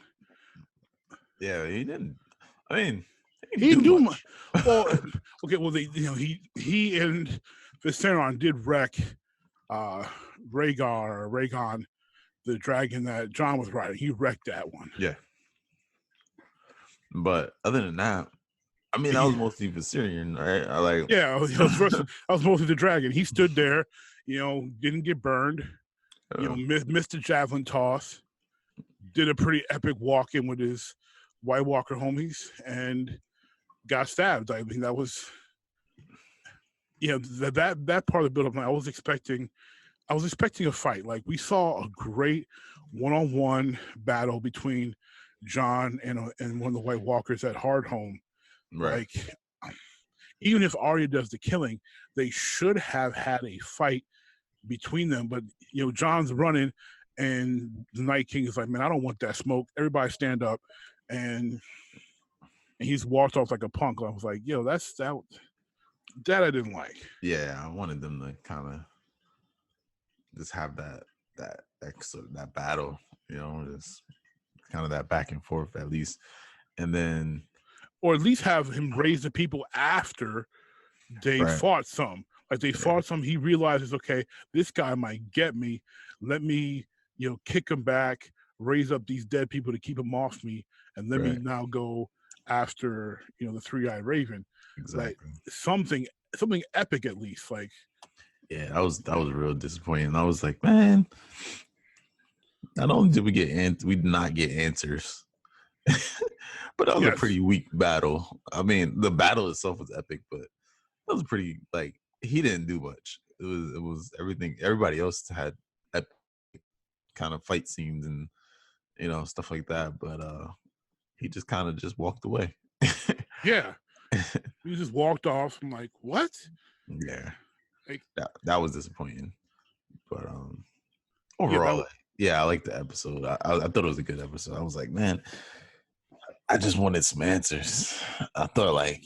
Yeah, he didn't. I mean, he didn't do much. Well, okay. Well, he and Viserion did wreck Rhaegon, the dragon that John was riding. He wrecked that one. Yeah. But other than that, I mean, that was mostly Viserion, right? Yeah, I was mostly the dragon. He stood there, didn't get burned. Missed the javelin toss. Did a pretty epic walk-in with his White Walker homies and got stabbed. I mean, that was, that part of the build-up. I was expecting a fight. Like, we saw a great one-on-one battle between John and one of the White Walkers at Hardhome. Right. Like, even if Arya does the killing, they should have had a fight between them. But John's running, And the Night King is like, man, I don't want that smoke. Everybody stand up. And he's walked off like a punk. I was like, yo, that I didn't like. Yeah, I wanted them to kind of just have that battle, just kind of that back and forth at least. And then, or at least have him raise the people after they fought some. Like they fought some, he realizes, okay, this guy might get me. Let me, kick him back, raise up these dead people to keep him off me, and let me now go after, the three-eyed raven. Exactly. Like something epic at least. Like, yeah, that was real disappointing. I was like, man, not only did we did not get answers, but that was a pretty weak battle. I mean, the battle itself was epic, but that was pretty, like, he didn't do much. It was everything. Everybody else had epic kind of fight scenes and stuff like that, but he just kind of just walked away. Yeah, he just walked off. I'm like, what? Yeah, like, that was disappointing. But overall, I liked the episode. I thought it was a good episode. I was like, man, I just wanted some answers. I thought, like,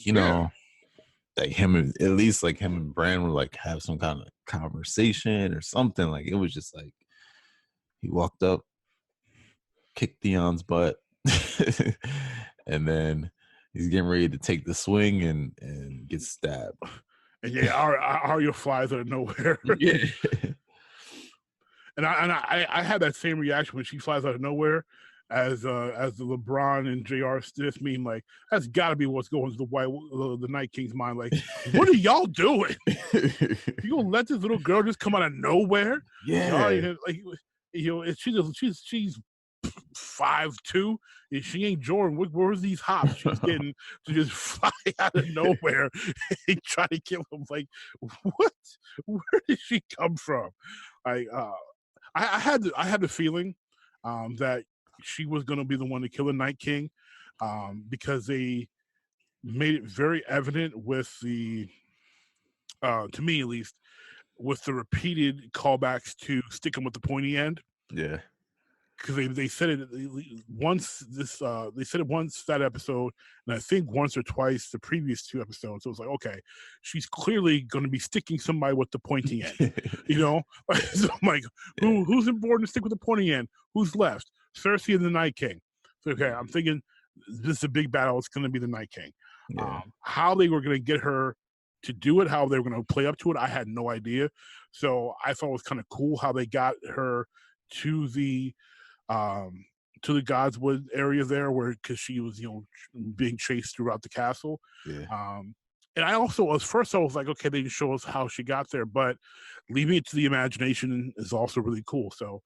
like him and Bran would like have some kind of conversation or something. Like, it was just like he walked up, kicked Theon's butt, and then he's getting ready to take the swing and get stabbed. And Arya flies out of nowhere. Yeah. And I had that same reaction when she flies out of nowhere as the LeBron and JR Smith meme. Like, that's got to be what's going through the Night King's mind. Like, what are y'all doing? You gonna let this little girl just come out of nowhere? Yeah. She's 5'2", and she ain't Jordan. Where's these hops? She's getting to just fly out of nowhere and try to kill him. Like, what? Where did she come from? I had the feeling that she was going to be the one to kill the Night King, because they made it very evident with the, to me at least, with the repeated callbacks to sticking with the pointy end. Yeah. Because they said it once they said it once that episode, and I think once or twice the previous two episodes. So it was like, okay, she's clearly going to be sticking somebody with the pointy end, So I'm like, who's important to stick with the pointy end? Who's left? Cersei and the Night King. So, okay, I'm thinking this is a big battle. It's going to be the Night King. Yeah. How they were going to get her to do it, how they were going to play up to it, I had no idea. So I thought it was kind of cool how they got her to the Godswood area there, because she was being chased throughout the castle. And I also, at first I was like, okay, they didn't show us how she got there, but leaving it to the imagination is also really cool. So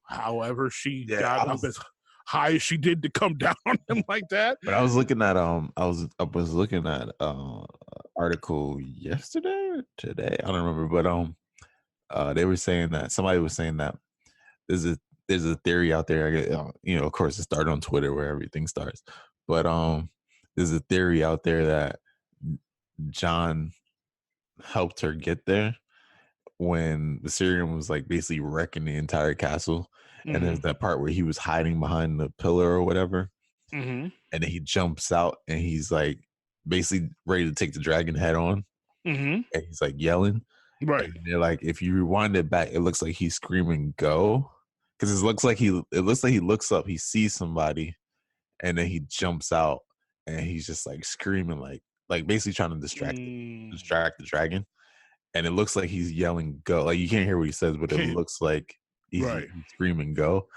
however she got up as high as she did to come down on him like that. But I was looking at article yesterday or today, I don't remember, but they were saying that somebody was saying that there's a theory out there. Of course, it started on Twitter where everything starts. But there's a theory out there that Jon helped her get there when Viserion was like basically wrecking the entire castle. Mm-hmm. And there's that part where he was hiding behind the pillar or whatever. Mm-hmm. And then he jumps out and he's like basically ready to take the dragon head on. Mm-hmm. And he's like yelling. Right. And they're like, if you rewind it back, it looks like he's screaming, "Go." Because it looks like he looks up, he sees somebody, and then he jumps out, and he's just like screaming, like basically trying to distract the dragon, and it looks like he's yelling "Go!" Like, you can't hear what he says, but it looks like he's screaming "Go!"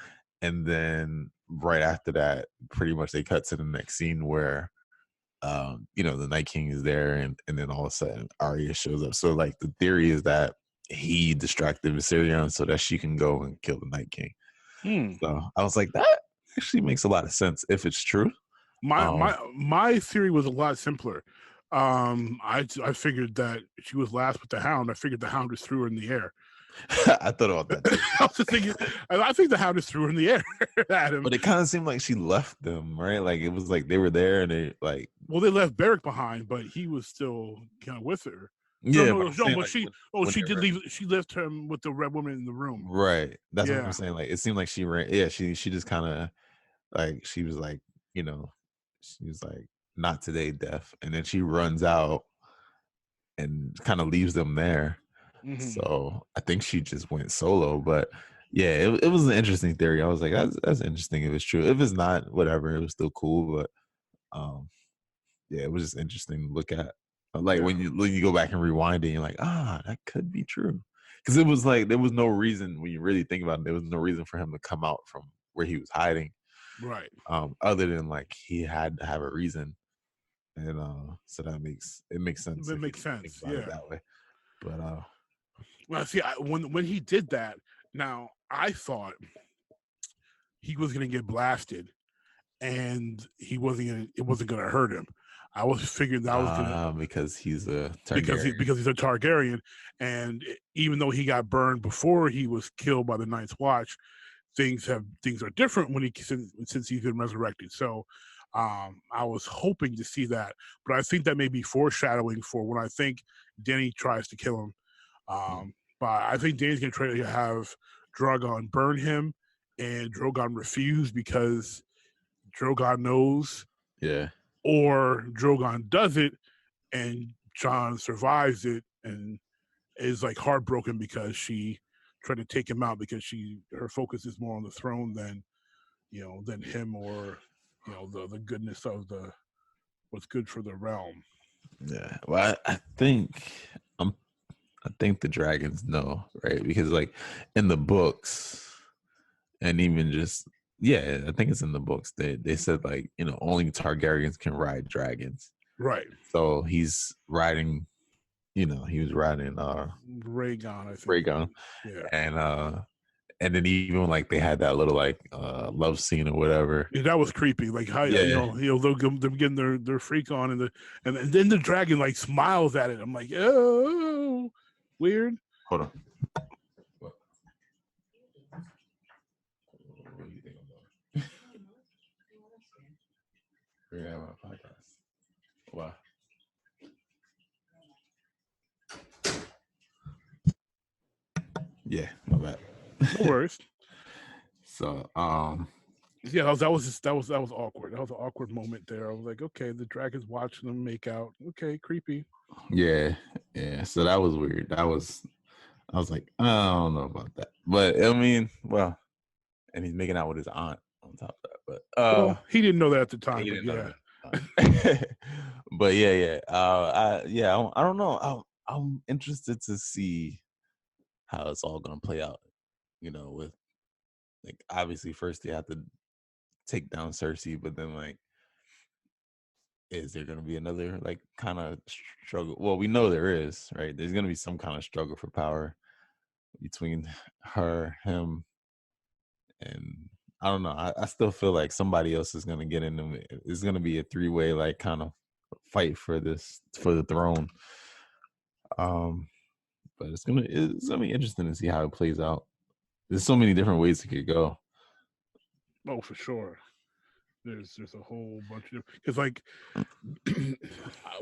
And then right after that, pretty much they cut to the next scene where, the Night King is there, and then all of a sudden Arya shows up. So like the theory is that he distracted Viserion so that she can go and kill the Night King. So I was like, that actually makes a lot of sense if it's true. My theory was a lot simpler. I figured that she was last with the Hound. I figured the Hound just threw her in the air. I thought about that too. I was just thinking, I think the Hound just threw her in the air at him. But it kind of seemed like she left them, right? Like it was like they were there and they like. Well, they left Beric behind, but he was still kind of with her. Yeah, no, I'm saying, but like, she they did ran- leave. She left him with the red woman in the room. Right. That's what Yeah. I'm saying. Like, it seemed like she ran. Yeah, she just kind of like, she was like, you know, she was like, not today, deaf, and then she runs out and kind of leaves them there. So I think she just went solo. But yeah, it was an interesting theory. I was like, that's interesting if it's true. If it's not, whatever, it was still cool. But yeah, it was just interesting to look at. Like when you go back and rewind it, you're like, that could be true. Because it was like there was no reason, when you really think about it, there was no reason for him to come out from where he was hiding. Right. Other than like he had to have a reason. And so that makes sense. It makes sense. Think about it that way. But well, see, when he did that, now I thought he was gonna get blasted, and it wasn't gonna hurt him. I was figuring that was gonna because he's a Targaryen. because he's a Targaryen, and even though he got burned before he was killed by the Night's Watch, things are different when since he's been resurrected. So I was hoping to see that, but I think that may be foreshadowing for when I think Dany tries to kill him. But I think Dany's going to try to have Drogon burn him, and Drogon refuse because Drogon knows. Yeah. Or Drogon does it, and Jon survives it and is like heartbroken because she tried to take him out because her focus is more on the throne than him, or the goodness of what's good for the realm. Yeah. Well, I think the dragons know, right? Because like in the books, and even just I think it's in the books, they said like, only Targaryens can ride dragons. Right. So he's riding, he was riding Rhaegon, I think. Rhaegon. Yeah. And then even like they had that little like love scene or whatever. Yeah, that was creepy. Like how they're getting their freak on, and then the dragon like smiles at it. I'm like, oh, weird. Hold on. What do you think I'm doing? We're gonna have a podcast. Why? Yeah, my bad. No worries. So yeah, that was awkward. That was an awkward moment there. I was like, okay, the dragon's watching them make out. Okay, creepy. Yeah. So that was weird. I was like, I don't know about that. But I mean, well, and he's making out with his aunt on top of that. But well, he didn't know that at the time. But yeah. I don't know. I'm interested to see how it's all gonna play out. With like obviously first they have to take down Cersei, but then like, is there gonna be another like kind of struggle? Well, we know there is, right? There's gonna be some kind of struggle for power between her, him, and I don't know. I still feel like somebody else is gonna get in them. It's gonna be a three-way like kind of fight for the throne. But it's gonna be interesting to see how it plays out. There's so many different ways it could go. Oh, for sure. There's a whole bunch of because like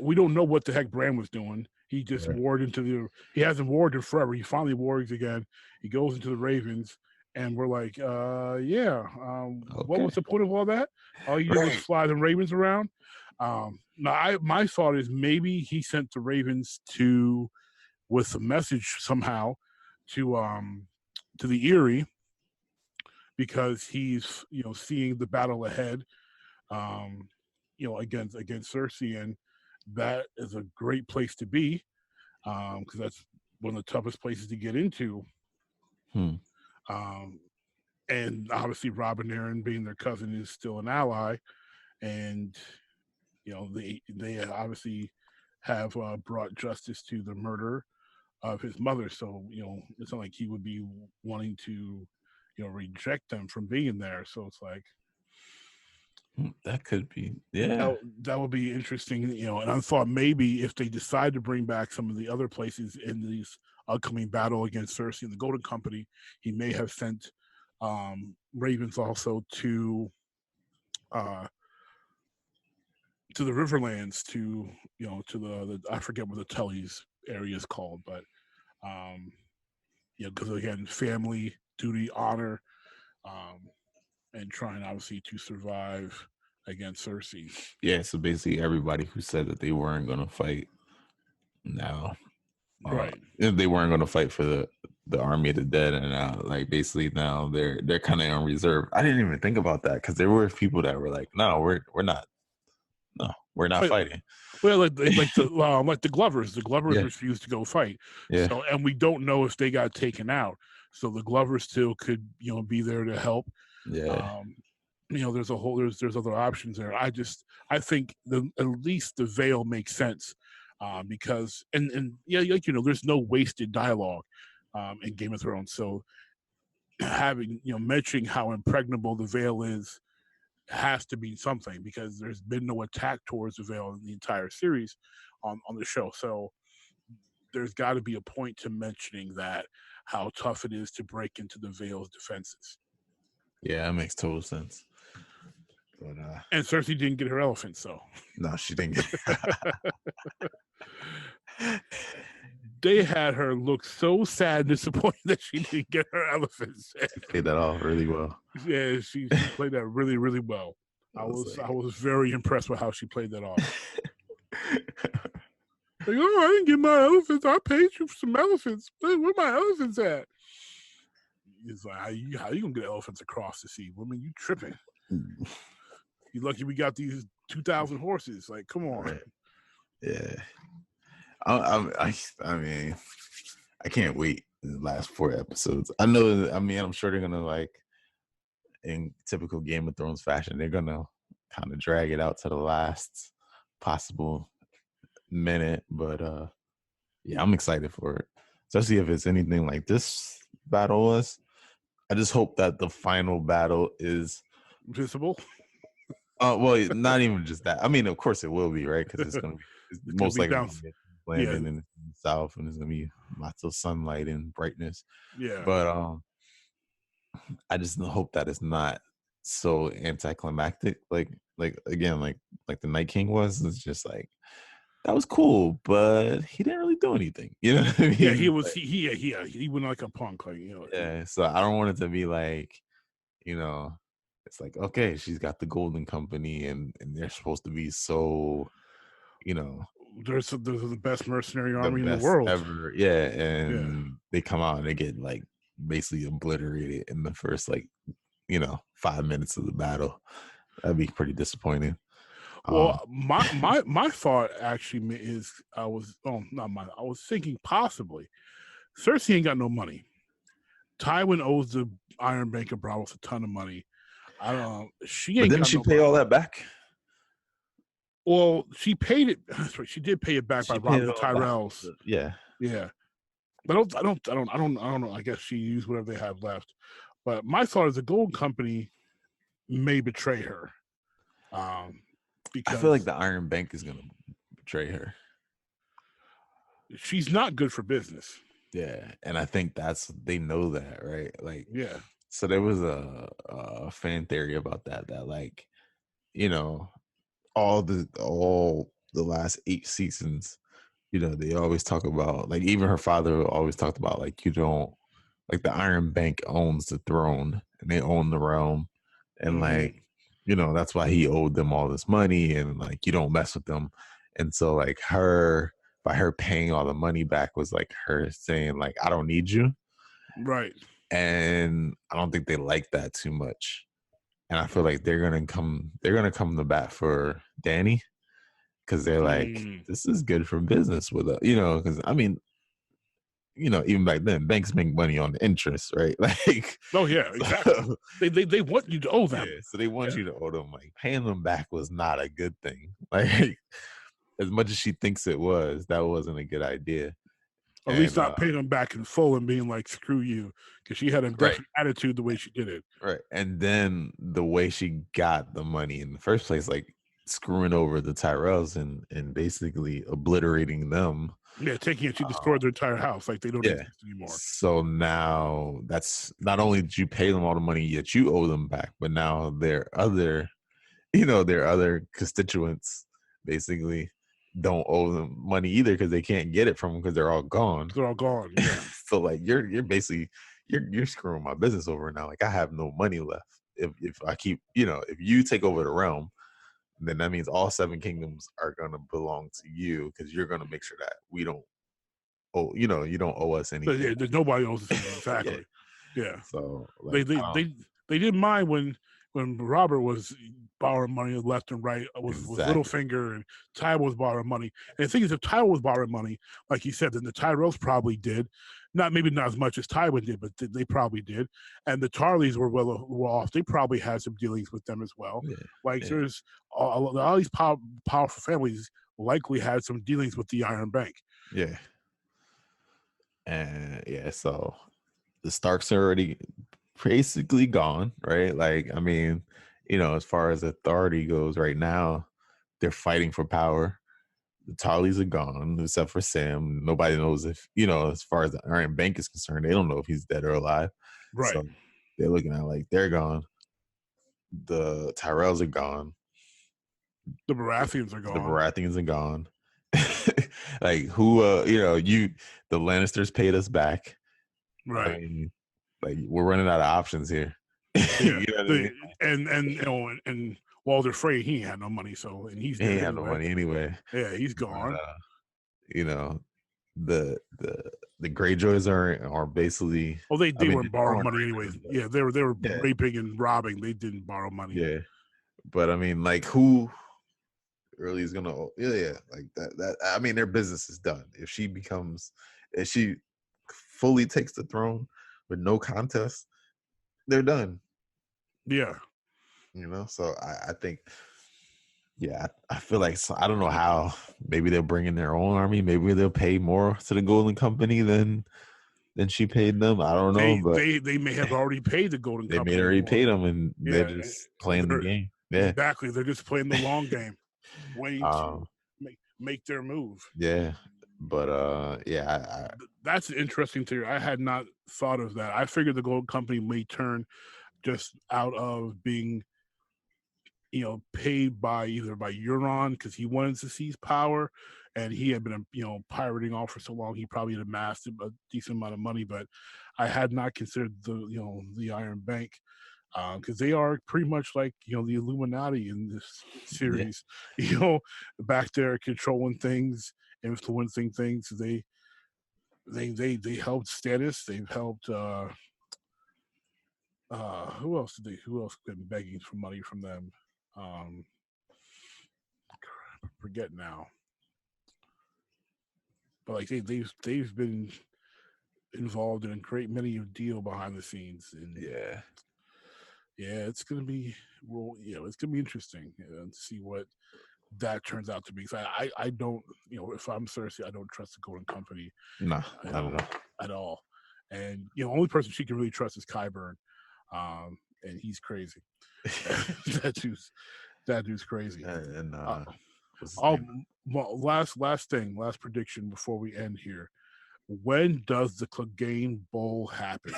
we don't know what the heck Bran was doing. He just warred into he hasn't warred in forever. He finally wargs again. He goes into the Ravens, and we're like, what was the point of all that? All you did was fly the Ravens around. Now my thought is maybe he sent the Ravens with a message somehow to the Eyrie, because he's seeing the battle ahead against Cersei, and that is a great place to be because that's one of the toughest places to get into. And obviously Robin Arryn, being their cousin, is still an ally, and they obviously have brought justice to the murder of his mother, so it's not like he would be wanting to reject them from being there. So it's like that could be that would be interesting. And I thought maybe if they decide to bring back some of the other places in this upcoming battle against Cersei and the Golden Company, he may have sent ravens also to the Riverlands, to the I forget what the Tullys area is called, but because again, family, duty, honor, and trying obviously to survive against Cersei. Yeah, so basically everybody who said that they weren't going to fight now, Right. they weren't going to fight for the army of the dead, and like basically now they're kind of on reserve. I didn't even think about that because there were people that were like, no, we're not fighting. Well, like the Glovers. The Glovers refused to go fight. Yeah. So, and we don't know if they got taken out. So the Glovers still could, be there to help. Yeah. There's other options there. I think at least the veil makes sense, because there's no wasted dialogue in Game of Thrones. So having mentioning how impregnable the veil is has to be something, because there's been no attack towards the veil in the entire series on the show. So there's got to be a point to mentioning that, how tough it is to break into the veil's defenses. Yeah, that makes total sense. But and Cersei didn't get her elephant, so no, she didn't get they had her look so sad and disappointed that she didn't get her elephants. She played that off really well. Yeah, she played that really, really well. I was very impressed with how she played that off. Like, oh, I didn't get my elephants. I paid you for some elephants. Where my elephants at? It's like, how you gonna get elephants across the sea? Woman, you tripping. You lucky we got these 2,000 horses. Like, come on. Right. Yeah. I mean, I can't wait the last 4 episodes. I'm sure they're gonna, like, in typical Game of Thrones fashion, they're gonna kind of drag it out to the last possible minute. But yeah, I'm excited for it, especially if it's anything like this battle was. I just hope that the final battle is visible. Well, not even just that. I mean, of course it will be, right? Because it's gonna be most likely landing in the south, and there's gonna be lots of sunlight and brightness. Yeah. But I just hope that it's not so anticlimactic. Like the Night King was. It's just like, that was cool, but he didn't really do anything. You know what I mean? Yeah, he was. He went like a punk, like, Yeah. So I don't want it to be like, it's like, okay, she's got the Golden Company, and they're supposed to be so, there's the best mercenary army in the world ever. Yeah, and they come out and they get, like, basically obliterated in the first, like, 5 minutes of the battle. That'd be pretty disappointing. Well, my thought actually is I was thinking possibly Cersei ain't got no money. Tywin owes the Iron Bank of Bravos a ton of money. She ain't. But didn't she pay all that back? Well, she paid it. Sorry, she did pay it back by robbing the Tyrells. Yeah. But I don't know. I guess she used whatever they have left. But my thought is the Gold Company may betray her. Because I feel like the Iron Bank is gonna betray her. She's not good for business. Yeah, and I think they know that, right? Like, yeah. So there was a fan theory about that, like, all the last 8 seasons, they always talk about, like, even her father always talked about, like, like, the Iron Bank owns the throne and they own the realm, and like, that's why he owed them all this money, and, like, you don't mess with them. And so, like, by her paying all the money back was like her saying, like, I don't need you. Right. And I don't think they like that too much. And I feel like they're gonna come to bat for Dany, because they're like, this is good for business with us, because I mean, even back then, banks make money on the interest, right? Like, oh yeah, exactly. They want you to owe them. Yeah, so they want you to owe them. Like, paying them back was not a good thing. Like, as much as she thinks it was, that wasn't a good idea. At least not paying them back in full and being like, screw you, because she had a different attitude the way she did it. Right. And then the way she got the money in the first place, like, screwing over the Tyrells and basically obliterating them. Yeah, taking it, she destroyed their entire house. Like, they don't exist anymore. So now that's not only did you pay them all the money, yet you owe them back, but now their other constituents basically don't owe them money either because they can't get it from them because they're all gone. They're all gone. Yeah. So like you're basically you're screwing my business over now. Like I have no money left if I keep if you take over the realm, then that means all 7 kingdoms are gonna belong to you because you're gonna make sure that we don't owe you don't owe us anything. Yeah, there's nobody else exactly. Yeah. So like, they didn't mind when Robert was borrowing money left and right with Littlefinger, and Ty was borrowing money. And the thing is, if Ty was borrowing money, like you said, then the Tyrells probably did. Maybe not as much as Tywin did, but they probably did. And the Tarleys were well off. They probably had some dealings with them as well. There's all these powerful families likely had some dealings with the Iron Bank. Yeah. And so the Starks are already basically gone, right? Like, I mean, as far as authority goes right now, they're fighting for power. The Tarleys are gone, except for Sam. Nobody knows if, as far as the Iron Bank is concerned, they don't know if he's dead or alive. Right. So they're looking at like they're gone. The Tyrells are gone. The Baratheons are gone. The Baratheons are gone. Like who the Lannisters paid us back. Right. I mean, like we're running out of options here. Yeah. And Walder Frey, he had no money, and he ain't had no money anyway. Yeah, he's gone. The Greyjoys are basically. Oh, they weren't borrowing money anyways. Yeah, they were raping and robbing. They didn't borrow money. Yeah, but I mean, like who really is gonna? Yeah, like that. I mean, their business is done. If she fully takes the throne with no contest, they're done. Yeah. So I think, I feel like I don't know how. Maybe they'll bring in their own army. Maybe they'll pay more to the Golden Company than she paid them. I don't know, but they may have already paid the Golden Company. They may already paid them, and they're just playing the game. Yeah, exactly. They're just playing the long game, waiting to make their move. Yeah, but that's an interesting theory. I had not thought of that. I figured the Golden Company may turn just out of being paid by Euron because he wanted to seize power, and he had been pirating off for so long. He probably had amassed a decent amount of money, but I had not considered the Iron Bank because they are pretty much like the Illuminati in this series. Back there controlling things, influencing things. They helped Stannis. They've helped. Who else been begging for money from them? Forget now. But like they've been involved in a great many deal behind the scenes, and it's gonna be it's gonna be interesting to see what that turns out to be. So I don't if I'm Cersei, I don't trust the Golden Company. No, I don't know at all. And only person she can really trust is Qyburn. And he's crazy. that dude's crazy. And last prediction before we end here. When does the Clegane Bowl happen?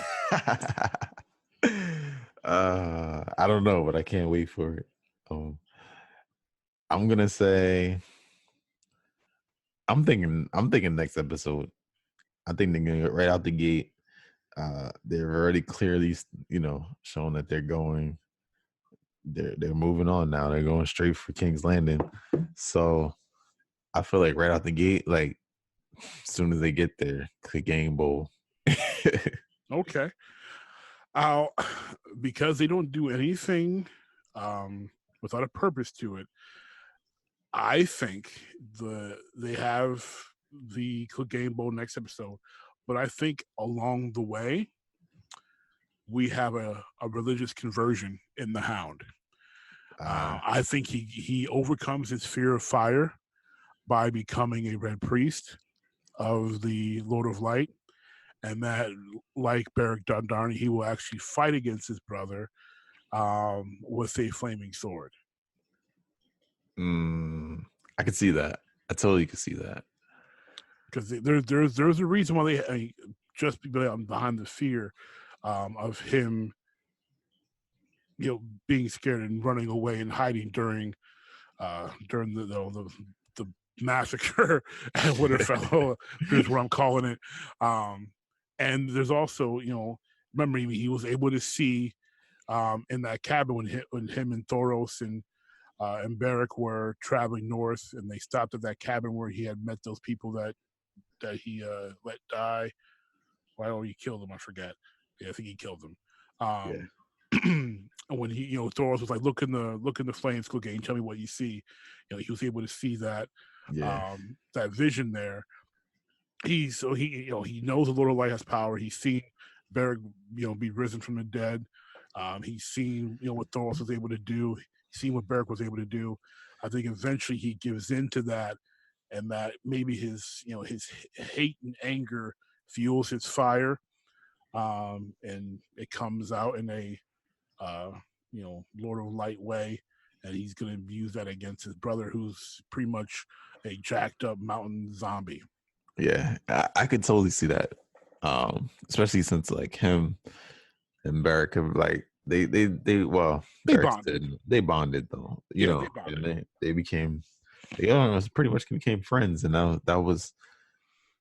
I don't know, but I can't wait for it. I'm gonna say I'm thinking next episode. I think they're gonna get right out the gate. They're already clearly, showing that they're going. They're moving on now. They're going straight for King's Landing. So I feel like right out the gate, like as soon as they get there, Clegane Bowl. Okay. Because they don't do anything without a purpose to it. I think they have the Clegane Bowl next episode. But I think along the way, we have a religious conversion in the Hound. I think he overcomes his fear of fire by becoming a Red Priest of the Lord of Light. And that, like Beric Dondarn, he will actually fight against his brother with a flaming sword. I could see that. I totally could see that. Because there's a reason why they just behind the fear of him, being scared and running away and hiding during the massacre at Winterfell. Here's what I'm calling it. And there's also, remember he was able to see in that cabin when him and Thoros and Beric were traveling north, and they stopped at that cabin where he had met those people that he let die. Well, he killed them. I forget. Yeah, I think he killed them. And when he, Thoros was like, look in the flames, Clegane, tell me what you see. He was able to see that that vision there. He knows the Lord of Light has power. He's seen Beric, be risen from the dead. He's seen, what Thoros was able to do. He's seen what Beric was able to do. I think eventually he gives into that, and that maybe his hate and anger fuels his fire, and it comes out in a Lord of Light way, and he's going to use that against his brother, who's pretty much a jacked up mountain zombie. Yeah, I could totally see that, especially since like him and Beric have like they bonded. They bonded though, and they became pretty much became friends, and that was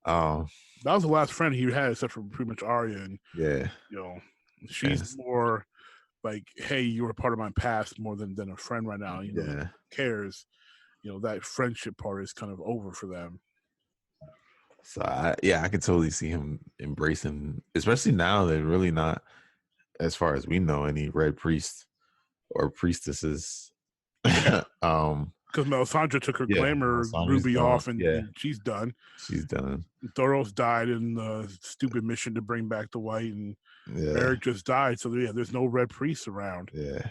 the last friend he had, except for pretty much Arya, and she's more like, hey, you were part of my past more than a friend right now. Who cares? That friendship part is kind of over for them. So I could totally see him embracing, especially now that really not, as far as we know, any red priests or priestesses. Because Melisandre took her glamour ruby off, and she's done. She's done. Thoros died in the stupid mission to bring back the white, and Beric just died. So there's no red priests around. Yeah,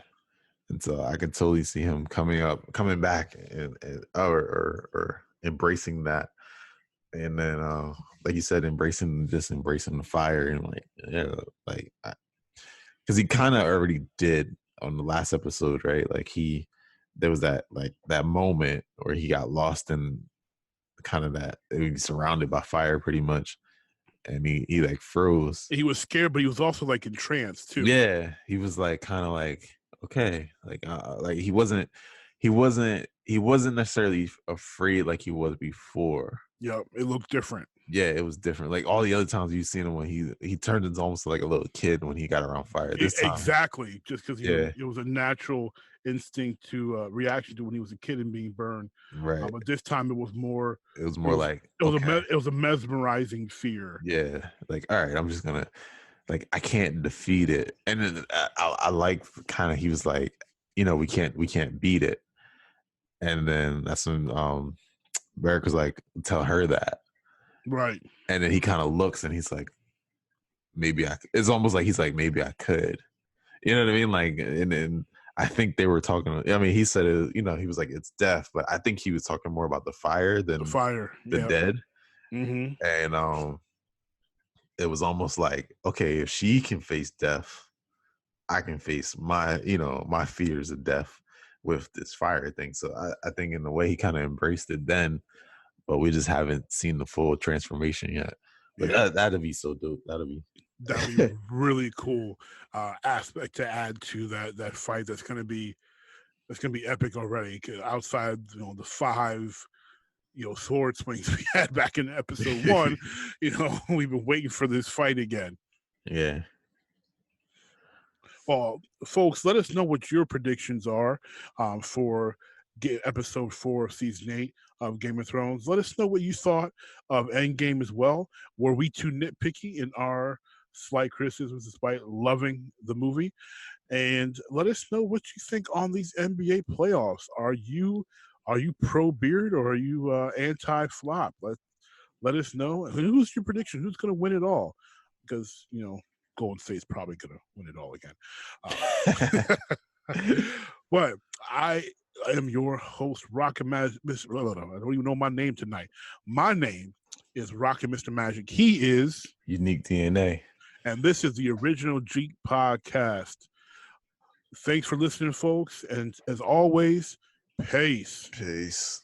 and so I could totally see him coming back, and or embracing that. And then, like you said, embracing the fire, and because he kind of already did on the last episode, right? Like there was that moment where he got lost in kind of that, he was surrounded by fire pretty much, and he like froze. He was scared, but he was also like entranced too. Yeah, he was like kind of like, okay, like he wasn't necessarily afraid like he was before. Yeah, it looked different. Yeah, it was different. Like all the other times you've seen him when he turned into almost like a little kid when he got around fire. This time, exactly, just because it was a natural instinct to reaction to when he was a kid and being burned. Right. But this time it was more. It was more like it was a mesmerizing fear. Yeah, like all right, I'm just gonna, like, I can't defeat it, and then I like kind of, he was like, we can't beat it, and then that's when Beric was like, tell her that. Right. And then he kind of looks and he's like, maybe it's almost like he's like, maybe I could. You know what I mean? Like, and I think they were talking, I mean, he said it, he was like, it's death, but I think he was talking more about the fire than the dead. Mm-hmm. And it was almost like, okay, if she can face death, I can face my fears of death with this fire thing. So I think in a way he kind of embraced it then, but we just haven't seen the full transformation yet. But that'd be so dope. That'd be really cool aspect to add to that fight. That's gonna be epic already. Outside, the 5 sword swings we had back in episode 1, we've been waiting for this fight again. Yeah. Well, folks, let us know what your predictions are for episode 4 of season 8 of Game of Thrones. Let us know what you thought of Endgame as well. Were we too nitpicky in our slight criticisms despite loving the movie? And let us know what you think on these NBA playoffs. Are you pro beard or are you anti flop? Let us know. Who's your prediction? Who's going to win it all? Because Golden State's probably going to win it all again. But I am your host, Rockinmrmagic. I don't even know my name tonight. My name is Rockinmrmagic. He is UniqDNA. And this is the original Jeek podcast. Thanks for listening, folks. And as always, peace. Peace.